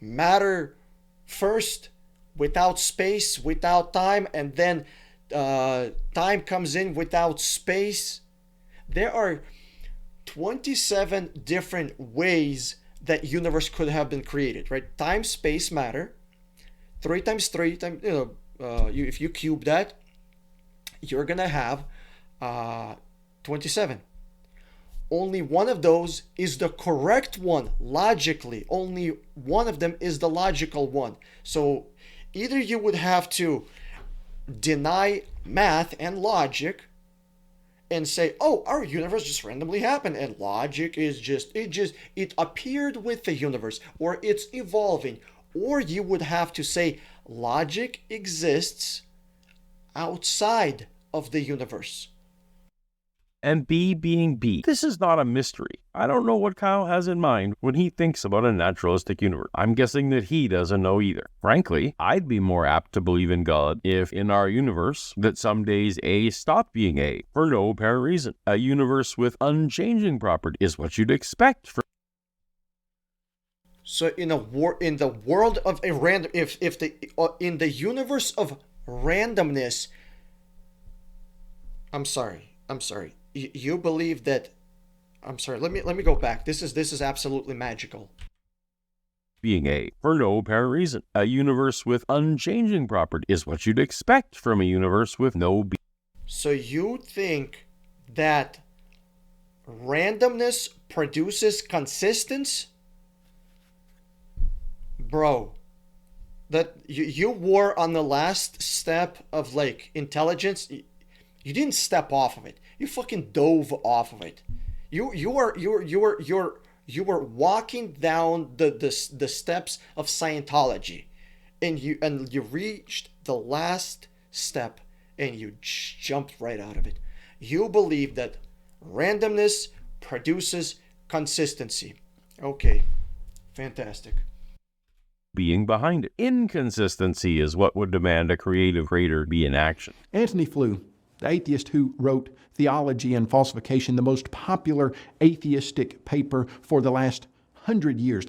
matter first, without space, without time, and then time comes in without space. There are 27 different ways that universe could have been created, right? Time, space, matter. 3 times 3 times, if you cube that, you're gonna have 27. Only one of those is the correct one logically. Only one of them is the logical one. So either you would have to deny math and logic and say, oh, our universe just randomly happened, and logic is it appeared with the universe, or it's evolving. Or you would have to say logic exists outside of the universe. And B being B. This is not a mystery. I don't know what Kyle has in mind when he thinks about a naturalistic universe. I'm guessing that he doesn't know either. Frankly, I'd be more apt to believe in God if, in our universe, that some days A stopped being A for no apparent reason. A universe with unchanging property is what you'd expect from. So in the world of a random, in the universe of randomness, I'm sorry. You believe that? I'm sorry. Let me go back. This is absolutely magical. Being A for no apparent reason. A universe with unchanging property is what you'd expect from a universe with no B. So you think that randomness produces consistence? Bro, that you were on the last step of like intelligence. You didn't step off of it. You fucking dove off of it. You were walking down the steps of Scientology, and you reached the last step and you jumped right out of it. You believe that randomness produces consistency. Okay, fantastic. Being behind it. Inconsistency is what would demand a creative creator be in action. Antony Flew, the atheist who wrote Theology and Falsification, the most popular atheistic paper for the last 100 years.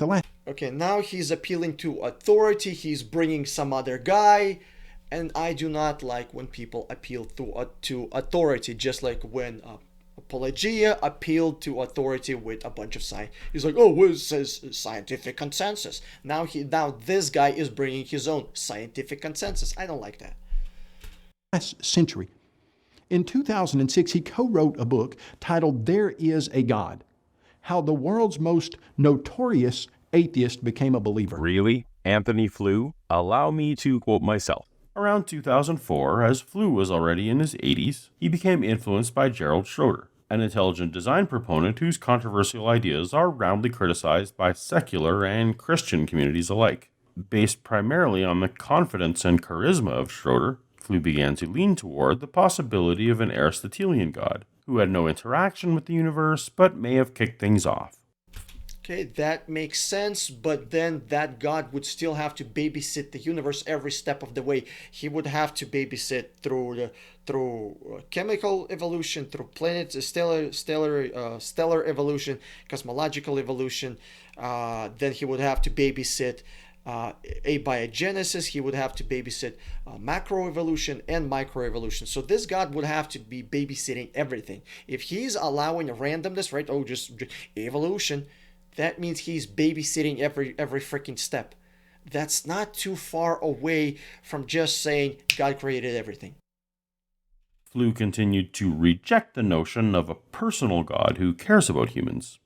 Okay, now he's appealing to authority. He's bringing some other guy. And I do not like when people appeal to authority, just like when Paulogia appealed to authority with a bunch of science. He's like, oh, what says scientific consensus? Now this guy is bringing his own scientific consensus. I don't like that. Last century. In 2006, he co-wrote a book titled There Is a God, How the World's Most Notorious Atheist Became a Believer. Really? Antony Flew? Allow me to quote myself. Around 2004, as Flew was already in his 80s, he became influenced by Gerald Schroeder, an intelligent design proponent whose controversial ideas are roundly criticized by secular and Christian communities alike. Based primarily on the confidence and charisma of Schroeder, Flew began to lean toward the possibility of an Aristotelian god, who had no interaction with the universe but may have kicked things off. Okay, that makes sense, but then that god would still have to babysit the universe every step of the way. He would have to babysit through chemical evolution, through planets, stellar evolution, cosmological evolution. Then he would have to babysit abiogenesis. He would have to babysit macroevolution and microevolution. So this god would have to be babysitting everything. If he's allowing randomness, right? Oh, just evolution. That means he's babysitting every freaking step. That's not too far away from just saying God created everything. Flew continued to reject the notion of a personal God who cares about humans.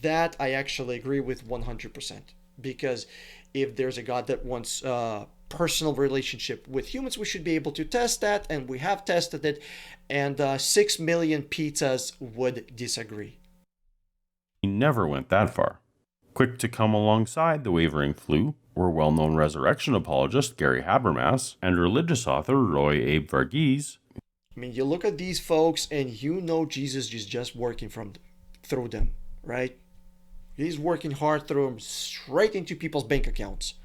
That I actually agree with 100%. Because if there's a God that wants a personal relationship with humans, we should be able to test that, and we have tested it, and 6 million pizzas would disagree. He never went that far. Quick to come alongside the wavering Flew were well-known resurrection apologist Gary Habermas and religious author Roy Abe Varghese. I mean, you look at these folks and you know Jesus is just working through them, right? He's working hard through them straight into people's bank accounts.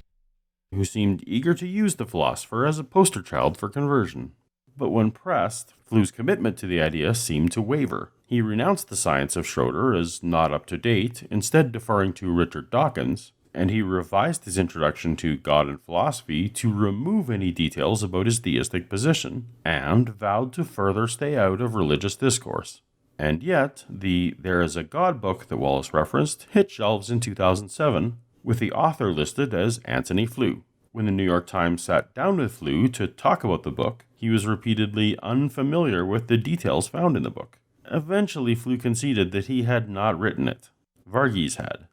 Who seemed eager to use the philosopher as a poster child for conversion. But when pressed, Flew's commitment to the idea seemed to waver. He renounced the science of Schroeder as not up to date, instead deferring to Richard Dawkins, and he revised his introduction to God and philosophy to remove any details about his theistic position, and vowed to further stay out of religious discourse. And yet, the There Is a God book that Wallace referenced hit shelves in 2007, with the author listed as Antony Flew. When the New York Times sat down with Flew to talk about the book, he was repeatedly unfamiliar with the details found in the book. Eventually, Flew conceded that he had not written it. Varghese had.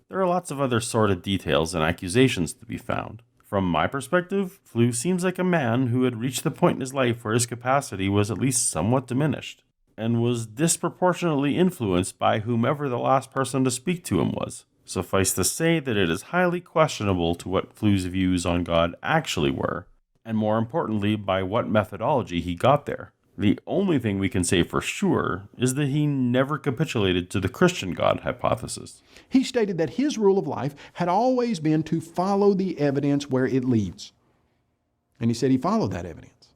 There are lots of other sordid details and accusations to be found. From my perspective, Flew seems like a man who had reached the point in his life where his capacity was at least somewhat diminished. and was disproportionately influenced by whomever the last person to speak to him was. Suffice to say that it is highly questionable to what Flu's views on God actually were, and more importantly, by what methodology he got there. The only thing we can say for sure is that he never capitulated to the Christian God hypothesis. He stated that his rule of life had always been to follow the evidence where it leads. And he said he followed that evidence.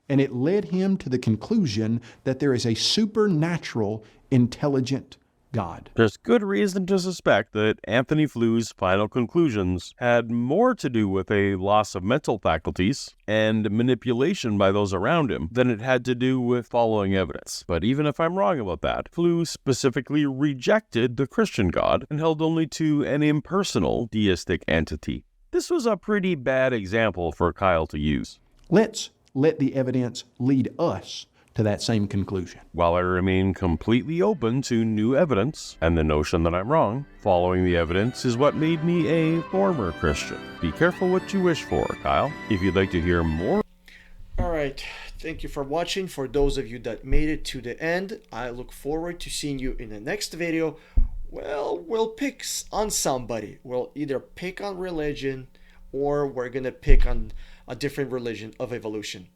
And it led him to the conclusion that there is a supernatural, intelligent God. There's good reason to suspect that Anthony Flu's final conclusions had more to do with a loss of mental faculties and manipulation by those around him than it had to do with following evidence. But even if I'm wrong about that, Flu specifically rejected the Christian God and held only to an impersonal deistic entity. This was a pretty bad example for Kyle to use. Let's let the evidence lead us to that same conclusion. While I remain completely open to new evidence and the notion that I'm wrong, following the evidence is what made me a former Christian. Be careful what you wish for, Kyle. If you'd like to hear more... Alright, thank you for watching. For those of you that made it to the end, I look forward to seeing you in the next video. Well, we'll pick on somebody. We'll either pick on religion or we're gonna pick on a different religion of evolution.